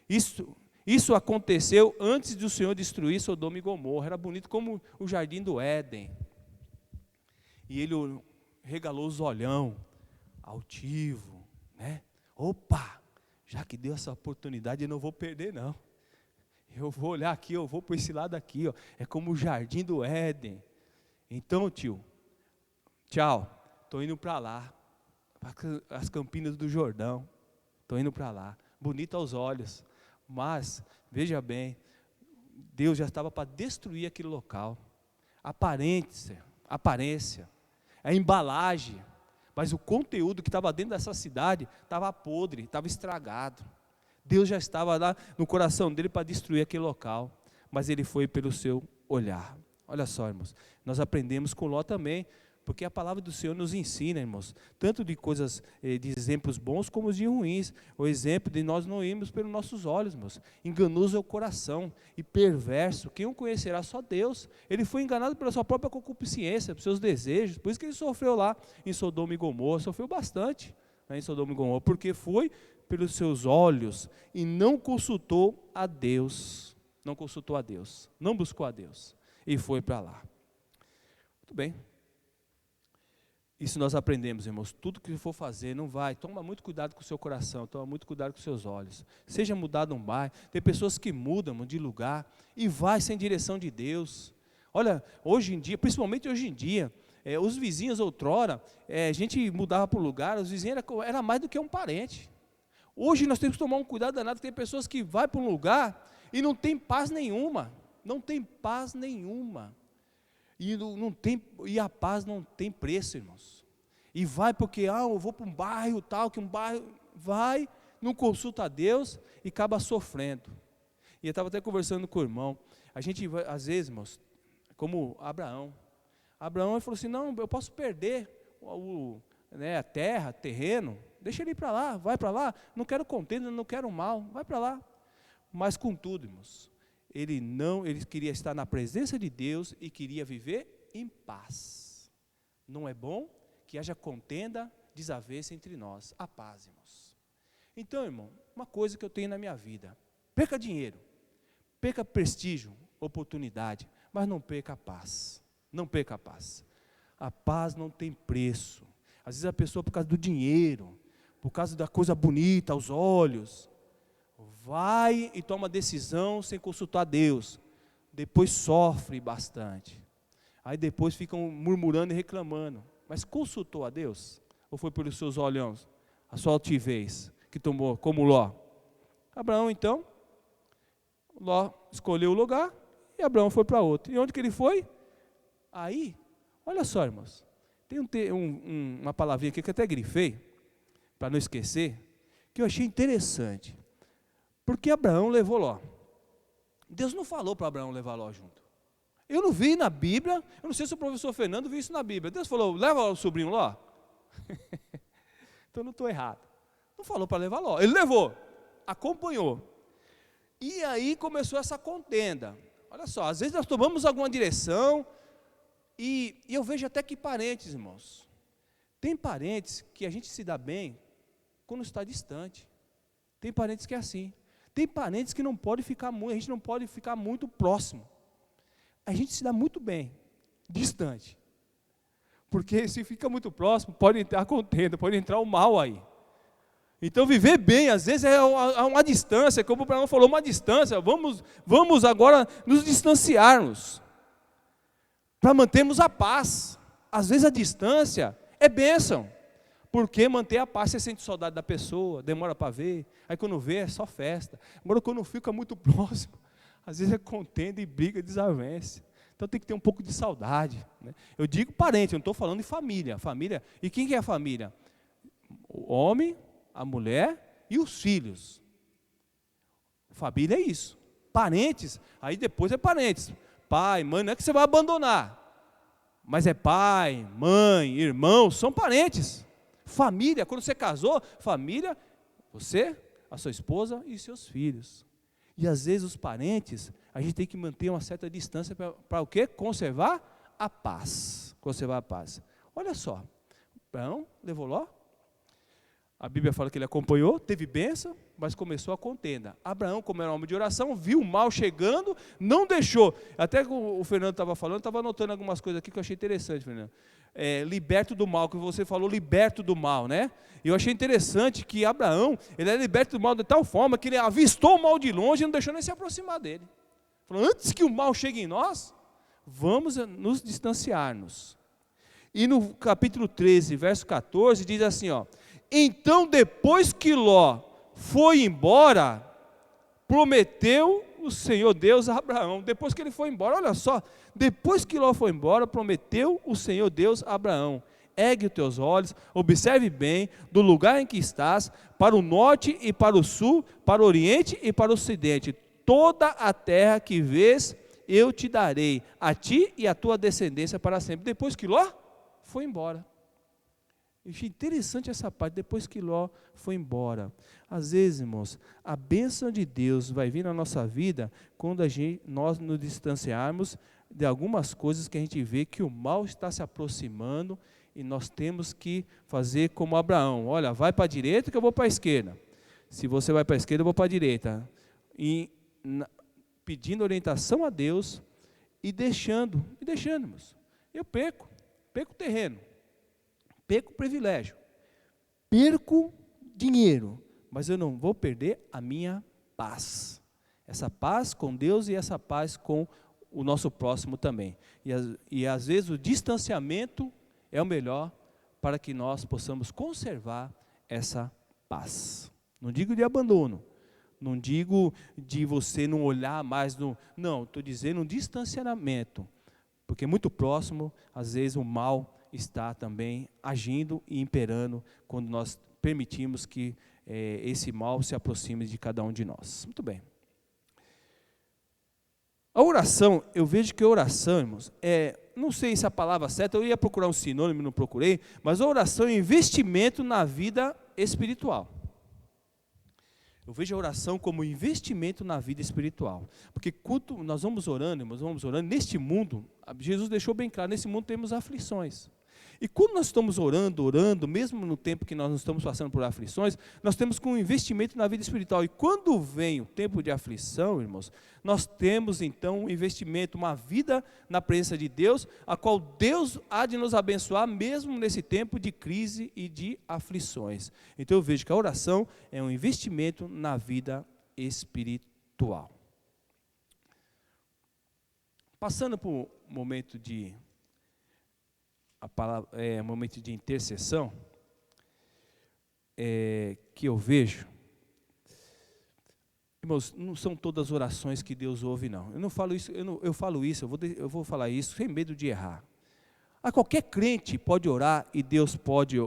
Isso aconteceu antes de o Senhor destruir Sodoma e Gomorra, era bonito como o jardim do Éden. E ele regalou os olhão, altivo, né? Opa, já que deu essa oportunidade, eu não vou perder não. Eu vou olhar aqui, eu vou para esse lado aqui, ó. É como o jardim do Éden. Então, tio, tchau, estou indo para lá, para as campinas do Jordão, estou indo para lá, bonito aos olhos, mas, veja bem, Deus já estava para destruir aquele local, aparência, a embalagem, mas o conteúdo que estava dentro dessa cidade estava podre, estava estragado. Deus já estava lá no coração dele para destruir aquele local, mas ele foi pelo seu olhar. Olha só, irmãos, nós aprendemos com Ló também, porque a palavra do Senhor nos ensina, irmãos, tanto de coisas, de exemplos bons como de ruins. O exemplo de nós não irmos pelos nossos olhos, irmãos. Enganoso é o coração e perverso, quem o conhecerá? Só Deus. Ele foi enganado pela sua própria concupiscência, pelos seus desejos, por isso que ele sofreu lá em Sodoma e Gomorra, sofreu bastante, né, em Sodoma e Gomorra, porque foi pelos seus olhos e não consultou a Deus, não buscou a Deus e foi para lá. Muito bem, isso nós aprendemos, irmãos, tudo que for fazer, não vai, toma muito cuidado com o seu coração, toma muito cuidado com os seus olhos, seja mudado um bairro, tem pessoas que mudam de lugar e vai sem direção de Deus. Olha, hoje em dia, principalmente hoje em dia, os vizinhos outrora, a gente mudava para o lugar, os vizinhos era mais do que um parente. Hoje nós temos que tomar um cuidado danado, tem pessoas que vão para um lugar e não tem paz nenhuma, e a paz não tem preço, irmãos. E vai porque, eu vou para um bairro tal, que um bairro, vai, não consulta a Deus e acaba sofrendo. E eu estava até conversando com o irmão, a gente, às vezes, irmãos, como Abraão ele falou assim, não, eu posso perder a terra, terreno, deixa ele ir para lá, vai para lá, não quero contenda, não quero mal, vai para lá. Mas contudo, irmãos, ele queria estar na presença de Deus e queria viver em paz. Não é bom que haja contenda, desavença entre nós. A paz, irmãos. Então, irmão, uma coisa que eu tenho na minha vida: perca dinheiro, perca prestígio, oportunidade, mas não perca a paz. Não perca a paz. A paz não tem preço. Às vezes a pessoa, por causa do dinheiro, por causa da coisa bonita aos olhos, vai e toma decisão sem consultar Deus. Depois sofre bastante. Aí depois ficam murmurando e reclamando. Mas consultou a Deus? Ou foi pelos seus olhos, a sua altivez, que tomou, como Ló? Abraão, então, Ló escolheu o lugar e Abraão foi para outro. E onde que ele foi? Aí, olha só, irmãos, tem uma palavrinha aqui que eu até grifei, para não esquecer, que eu achei interessante. Porque Abraão levou Ló. Deus não falou para Abraão levar Ló junto. Eu não vi na Bíblia, eu não sei se o professor Fernando viu isso na Bíblia. Deus falou, leva o sobrinho Ló. Então não estou errado. Não falou para levar Ló, ele levou, acompanhou. E aí começou essa contenda. Olha só, às vezes nós tomamos alguma direção, e eu vejo até que parentes, irmãos, tem parentes que a gente se dá bem quando está distante. Tem parentes que é assim. Tem parentes que não pode ficar muito, a gente não pode ficar muito próximo. A gente se dá muito bem, distante. Porque se fica muito próximo, pode entrar contenda, pode entrar o mal aí. Então viver bem, às vezes é uma distância, como o Abraão falou, uma distância, vamos agora nos distanciarmos, para mantermos a paz. Às vezes a distância é bênção, porque manter a paz, você sente saudade da pessoa, demora para ver, aí quando vê é só festa. Agora quando fica muito próximo, às vezes é contenda e briga, desavença. Então tem que ter um pouco de saudade, né? Eu digo parente, eu não estou falando de família. Família, e quem que é a família? O homem, a mulher e os filhos. Família é isso. Parentes, aí depois é parentes. Pai, mãe, não é que você vai abandonar, mas é pai, mãe, irmão, são parentes. Família, quando você casou, família, você, a sua esposa e seus filhos. E às vezes os parentes, a gente tem que manter uma certa distância para o quê? Conservar a paz. Conservar a paz. Olha só, Abraão levou Ló. A Bíblia fala que ele acompanhou, teve bênção, mas começou a contenda. Abraão, como era homem de oração, viu o mal chegando, não deixou. Até o Fernando estava falando, estava anotando algumas coisas aqui que eu achei interessante, Fernando. Liberto do mal, que você falou, liberto do mal, né? E eu achei interessante que Abraão, ele é liberto do mal de tal forma que ele avistou o mal de longe e não deixou nem se aproximar dele. Falou, antes que o mal chegue em nós, vamos nos distanciar-nos. E no capítulo 13, verso 14, diz assim, ó: então depois que Ló foi embora, prometeu o Senhor Deus a Abraão. Depois que ele foi embora, olha só, depois que Ló foi embora, prometeu o Senhor Deus a Abraão: ergue os teus olhos, observe bem do lugar em que estás, para o norte e para o sul, para o oriente e para o ocidente. Toda a terra que vês, eu te darei, a ti e a tua descendência para sempre. Depois que Ló foi embora. Eu achei interessante essa parte, depois que Ló foi embora. Às vezes, irmãos, a bênção de Deus vai vir na nossa vida quando nós nos distanciarmos de algumas coisas que a gente vê que o mal está se aproximando, e nós temos que fazer como Abraão: olha, vai para a direita que eu vou para a esquerda. Se você vai para a esquerda, eu vou para a direita. E pedindo orientação a Deus e deixando, irmãos. Eu perco o terreno, perco o privilégio, perco dinheiro, mas eu não vou perder a minha paz. Essa paz com Deus e essa paz com o nosso próximo também. E às vezes o distanciamento é o melhor para que nós possamos conservar essa paz. Não digo de abandono, não digo de você não olhar mais, não, estou dizendo um distanciamento, porque muito próximo, às vezes o mal está também agindo e imperando quando nós permitimos que esse mal se aproxime de cada um de nós. Muito bem. A oração, eu vejo que a oração, irmãos, não sei se a palavra certa, eu ia procurar um sinônimo, não procurei, mas a oração é um investimento na vida espiritual. Eu vejo a oração como investimento na vida espiritual. Porque quando nós vamos orando, irmãos, vamos orando, neste mundo, Jesus deixou bem claro, nesse mundo temos aflições. E quando nós estamos orando, mesmo no tempo que nós não estamos passando por aflições, nós temos um investimento na vida espiritual. E quando vem o tempo de aflição, irmãos, nós temos então um investimento, uma vida na presença de Deus, a qual Deus há de nos abençoar, mesmo nesse tempo de crise e de aflições. Então eu vejo que a oração é um investimento na vida espiritual. Passando para o momento de momento de intercessão, que eu vejo, irmãos, não são todas as orações que Deus ouve, não. Eu não falo isso, eu vou falar isso sem medo de errar. A qualquer crente pode orar e Deus pode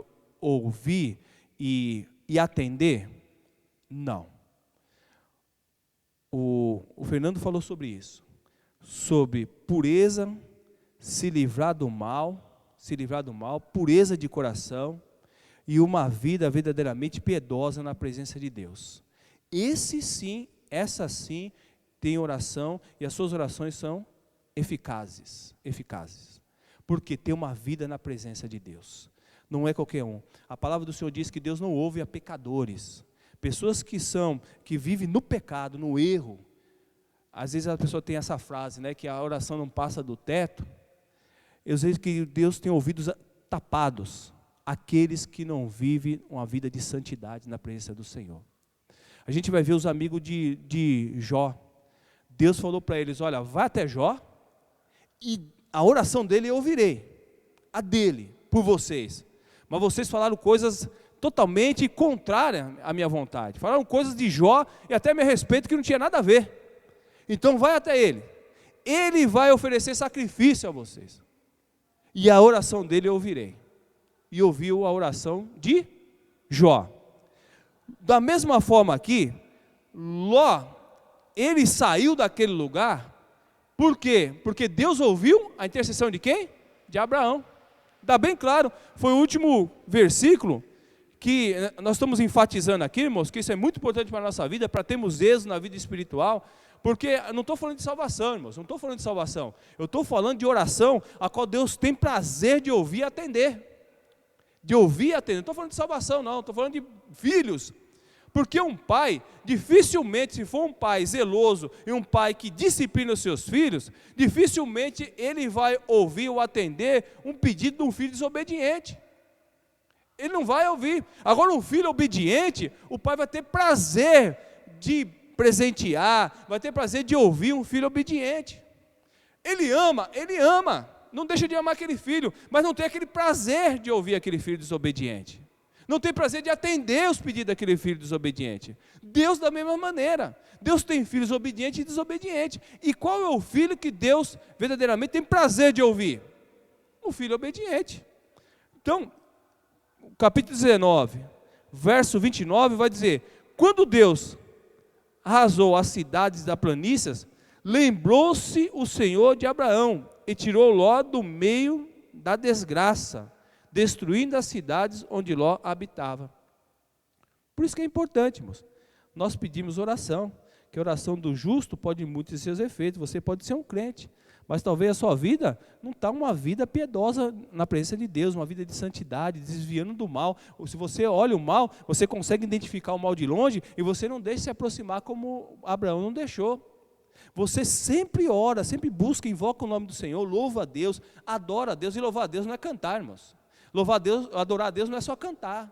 ouvir e atender? Não. O Fernando falou sobre isso, sobre pureza, se livrar do mal, pureza de coração e uma vida verdadeiramente piedosa na presença de Deus. Essa sim tem oração e as suas orações são eficazes, porque tem uma vida na presença de Deus. Não é qualquer um. A palavra do Senhor diz que Deus não ouve a pecadores, pessoas que vivem no pecado, no erro. Às vezes a pessoa tem essa frase, né, que a oração não passa do teto. Eu sei que Deus tem ouvidos tapados, aqueles que não vivem uma vida de santidade na presença do Senhor. A gente vai ver os amigos de Jó. Deus falou para eles, olha, vai até Jó, e a oração dele eu ouvirei, a dele, por vocês. Mas vocês falaram coisas totalmente contrárias à minha vontade. Falaram coisas de Jó, e até a meu respeito, que não tinha nada a ver. Então vai até ele. Ele vai oferecer sacrifício a vocês. E a oração dele eu ouvirei. E ouviu a oração de Jó. Da mesma forma aqui, Ló, ele saiu daquele lugar, por quê? Porque Deus ouviu a intercessão de quem? De Abraão. Dá bem claro, foi o último versículo que nós estamos enfatizando aqui, irmãos, que isso é muito importante para a nossa vida, para termos êxito na vida espiritual. Porque eu não estou falando de salvação, irmãos, não estou falando de salvação. Eu estou falando de oração, a qual Deus tem prazer de ouvir e atender. Não estou falando de salvação, não, estou falando de filhos. Porque um pai, dificilmente, se for um pai zeloso e um pai que disciplina os seus filhos, dificilmente ele vai ouvir ou atender um pedido de um filho desobediente. Ele não vai ouvir. Agora, um filho obediente, o pai vai ter prazer de presentear, vai ter prazer de ouvir um filho obediente. Ele ama, não deixa de amar aquele filho, mas não tem aquele prazer de ouvir aquele filho desobediente. Não tem prazer de atender os pedidos daquele filho desobediente. Deus da mesma maneira. Deus tem filhos obedientes e desobedientes. E qual é o filho que Deus verdadeiramente tem prazer de ouvir? O filho obediente. Então, capítulo 19, verso 29 vai dizer, quando Deus arrasou as cidades das planícies, lembrou-se o Senhor de Abraão e tirou Ló do meio da desgraça, destruindo as cidades onde Ló habitava. Por isso que é importante, irmãos, nós pedimos oração, que a oração do justo pode muito ter seus efeitos. Você pode ser um crente, mas talvez a sua vida não está uma vida piedosa na presença de Deus, uma vida de santidade, desviando do mal. Ou se você olha o mal, você consegue identificar o mal de longe e você não deixa se aproximar como Abraão não deixou. Você sempre ora, sempre busca, invoca o nome do Senhor, louva a Deus, adora a Deus. E louvar a Deus não é cantar, irmãos. Louvar a Deus, adorar a Deus não é só cantar.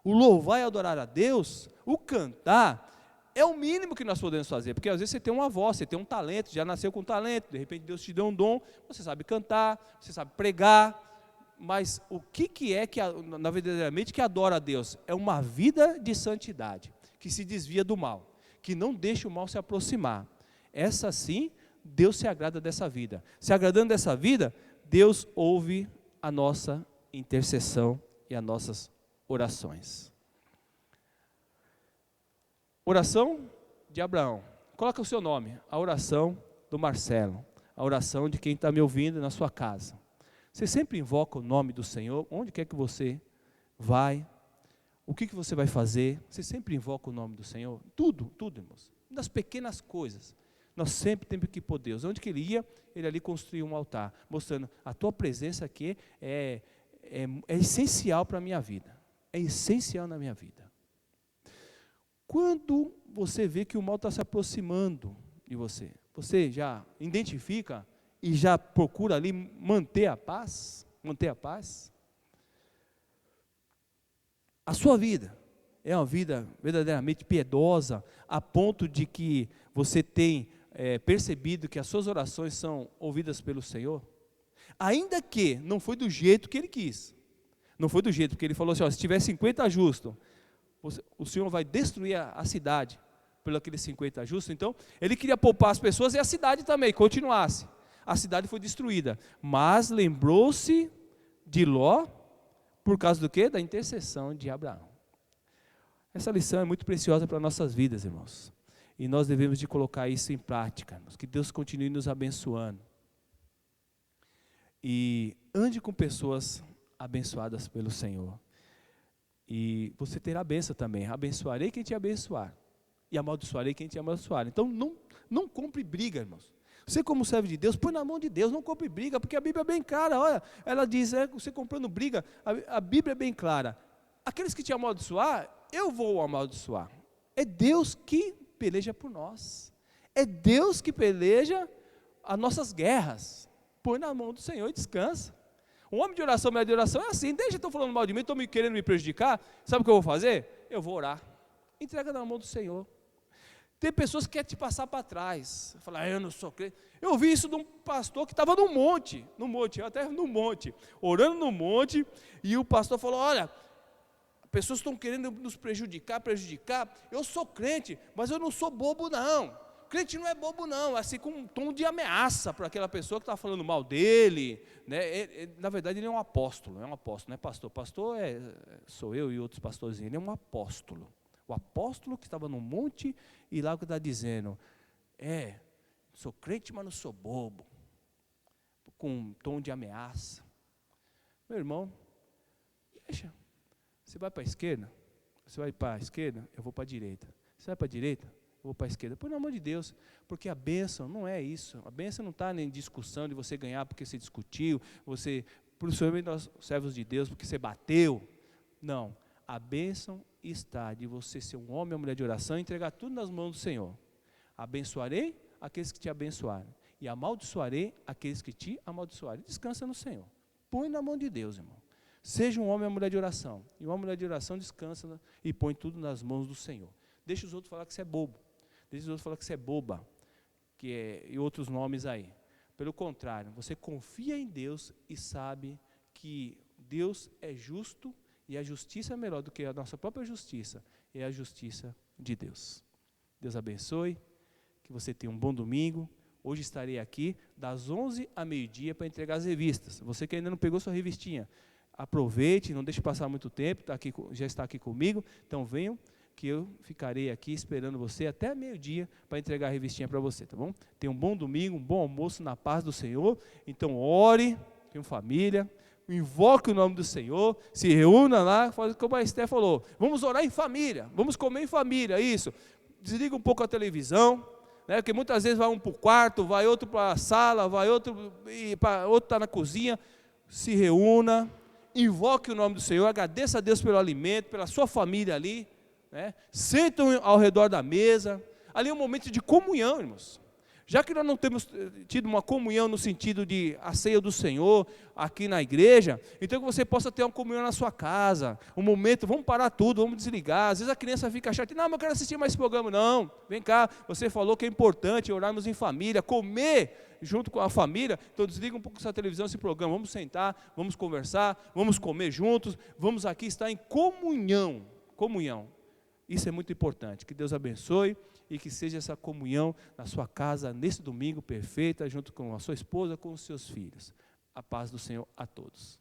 O louvar e adorar a Deus, o cantar, é o mínimo que nós podemos fazer, porque às vezes você tem uma voz, você tem um talento, já nasceu com talento, de repente Deus te deu um dom, você sabe cantar, você sabe pregar, mas o que é que, na verdadeiramente, que adora a Deus? É uma vida de santidade, que se desvia do mal, que não deixa o mal se aproximar. Essa sim, Deus se agrada dessa vida. Se agradando dessa vida, Deus ouve a nossa intercessão e as nossas orações. Oração de Abraão. Coloca o seu nome, a oração do Marcelo, a oração de quem está me ouvindo na sua casa. Você sempre invoca o nome do Senhor, onde quer que você vai. o que você vai fazer, você sempre invoca o nome do Senhor, tudo, irmãos, das pequenas coisas, nós sempre temos que ir por Deus. Onde que ele ia? Ele ali construiu um altar, mostrando, a tua presença aqui é essencial para a minha vida, é essencial na minha vida. Quando você vê que o mal está se aproximando de você, você já identifica e já procura ali manter a paz? A sua vida é uma vida verdadeiramente piedosa, a ponto de que você tem percebido que as suas orações são ouvidas pelo Senhor? Ainda que não foi do jeito que ele quis, não foi do jeito que ele falou assim, ó, se tiver 50 justos, o Senhor vai destruir a cidade pelos aqueles 50 justos. Então, ele queria poupar as pessoas e a cidade também, continuasse. A cidade foi destruída, mas lembrou-se de Ló, por causa do quê? Da intercessão de Abraão. Essa lição é muito preciosa para nossas vidas, irmãos. E nós devemos de colocar isso em prática, irmãos. Que Deus continue nos abençoando. E ande com pessoas abençoadas pelo Senhor. E você terá bênção também. Abençoarei quem te abençoar. E amaldiçoarei quem te amaldiçoar. Então não compre briga, irmãos. Você como servo de Deus, põe na mão de Deus, não compre briga, porque a Bíblia é bem clara, olha, ela diz, você comprando briga, a Bíblia é bem clara, aqueles que te amaldiçoar, eu vou amaldiçoar, é Deus que peleja por nós, é Deus que peleja as nossas guerras, põe na mão do Senhor e descansa. Um homem de oração, mulher de oração é assim, deixa, estão falando mal de mim, estão querendo me prejudicar, sabe o que eu vou fazer? Eu vou orar, entrega na mão do Senhor. Tem pessoas que querem te passar para trás, falar, eu não sou crente. Eu ouvi isso de um pastor que estava no monte, orando no monte, e o pastor falou, olha, pessoas estão querendo nos prejudicar, eu sou crente, mas eu não sou bobo não, crente não é bobo não, assim com um tom de ameaça para aquela pessoa que estava falando mal dele, né? Na verdade ele é um apóstolo, não é pastor, sou eu e outros pastores, ele é um apóstolo. O apóstolo que estava no monte e lá o que está dizendo, sou crente, mas não sou bobo, com um tom de ameaça. Meu irmão, deixa, você vai para a esquerda, eu vou para a direita. Você vai para a direita, eu vou para a esquerda. Põe na mão de Deus, porque a bênção não é isso. A bênção não está em discussão de você ganhar porque você discutiu, principalmente nós servos de Deus, porque você bateu. Não, a bênção está de você ser um homem ou mulher de oração e entregar tudo nas mãos do Senhor. Abençoarei aqueles que te abençoarem e amaldiçoarei aqueles que te amaldiçoarem. Descansa no Senhor. Põe na mão de Deus, irmão. Seja um homem ou mulher de oração. E uma mulher de oração descansa e põe tudo nas mãos do Senhor. Deixa os outros falar que você é bobo. Deixa os outros falar que você é boba. E outros nomes aí. Pelo contrário, você confia em Deus e sabe que Deus é justo. E a justiça é melhor do que a nossa própria justiça, é a justiça de Deus. Deus abençoe, que você tenha um bom domingo. Hoje estarei aqui das 11 a meio-dia para entregar as revistas. Você que ainda não pegou sua revistinha, aproveite, não deixe passar muito tempo, já está aqui comigo, então venham, que eu ficarei aqui esperando você até meio-dia para entregar a revistinha para você, tá bom? Tenha um bom domingo, um bom almoço na paz do Senhor, então ore, tenha família, invoque o nome do Senhor, se reúna lá, como a Esther falou, vamos orar em família, vamos comer em família, isso, desliga um pouco a televisão, né, porque muitas vezes vai um para o quarto, vai outro para a sala, vai outro está na cozinha, se reúna, invoque o nome do Senhor, agradeça a Deus pelo alimento, pela sua família ali, né, sentam ao redor da mesa, ali é um momento de comunhão, irmãos. Já que nós não temos tido uma comunhão no sentido de a ceia do Senhor aqui na igreja, então que você possa ter uma comunhão na sua casa, um momento, vamos parar tudo, vamos desligar. Às vezes a criança fica chata, não, mas eu quero assistir mais esse programa. Não, vem cá, você falou que é importante orarmos em família, comer junto com a família, então desliga um pouco essa televisão, esse programa, vamos sentar, vamos conversar, vamos comer juntos, vamos aqui estar em comunhão. Isso é muito importante, que Deus abençoe e que seja essa comunhão na sua casa, nesse domingo perfeita, junto com a sua esposa, com os seus filhos. A paz do Senhor a todos.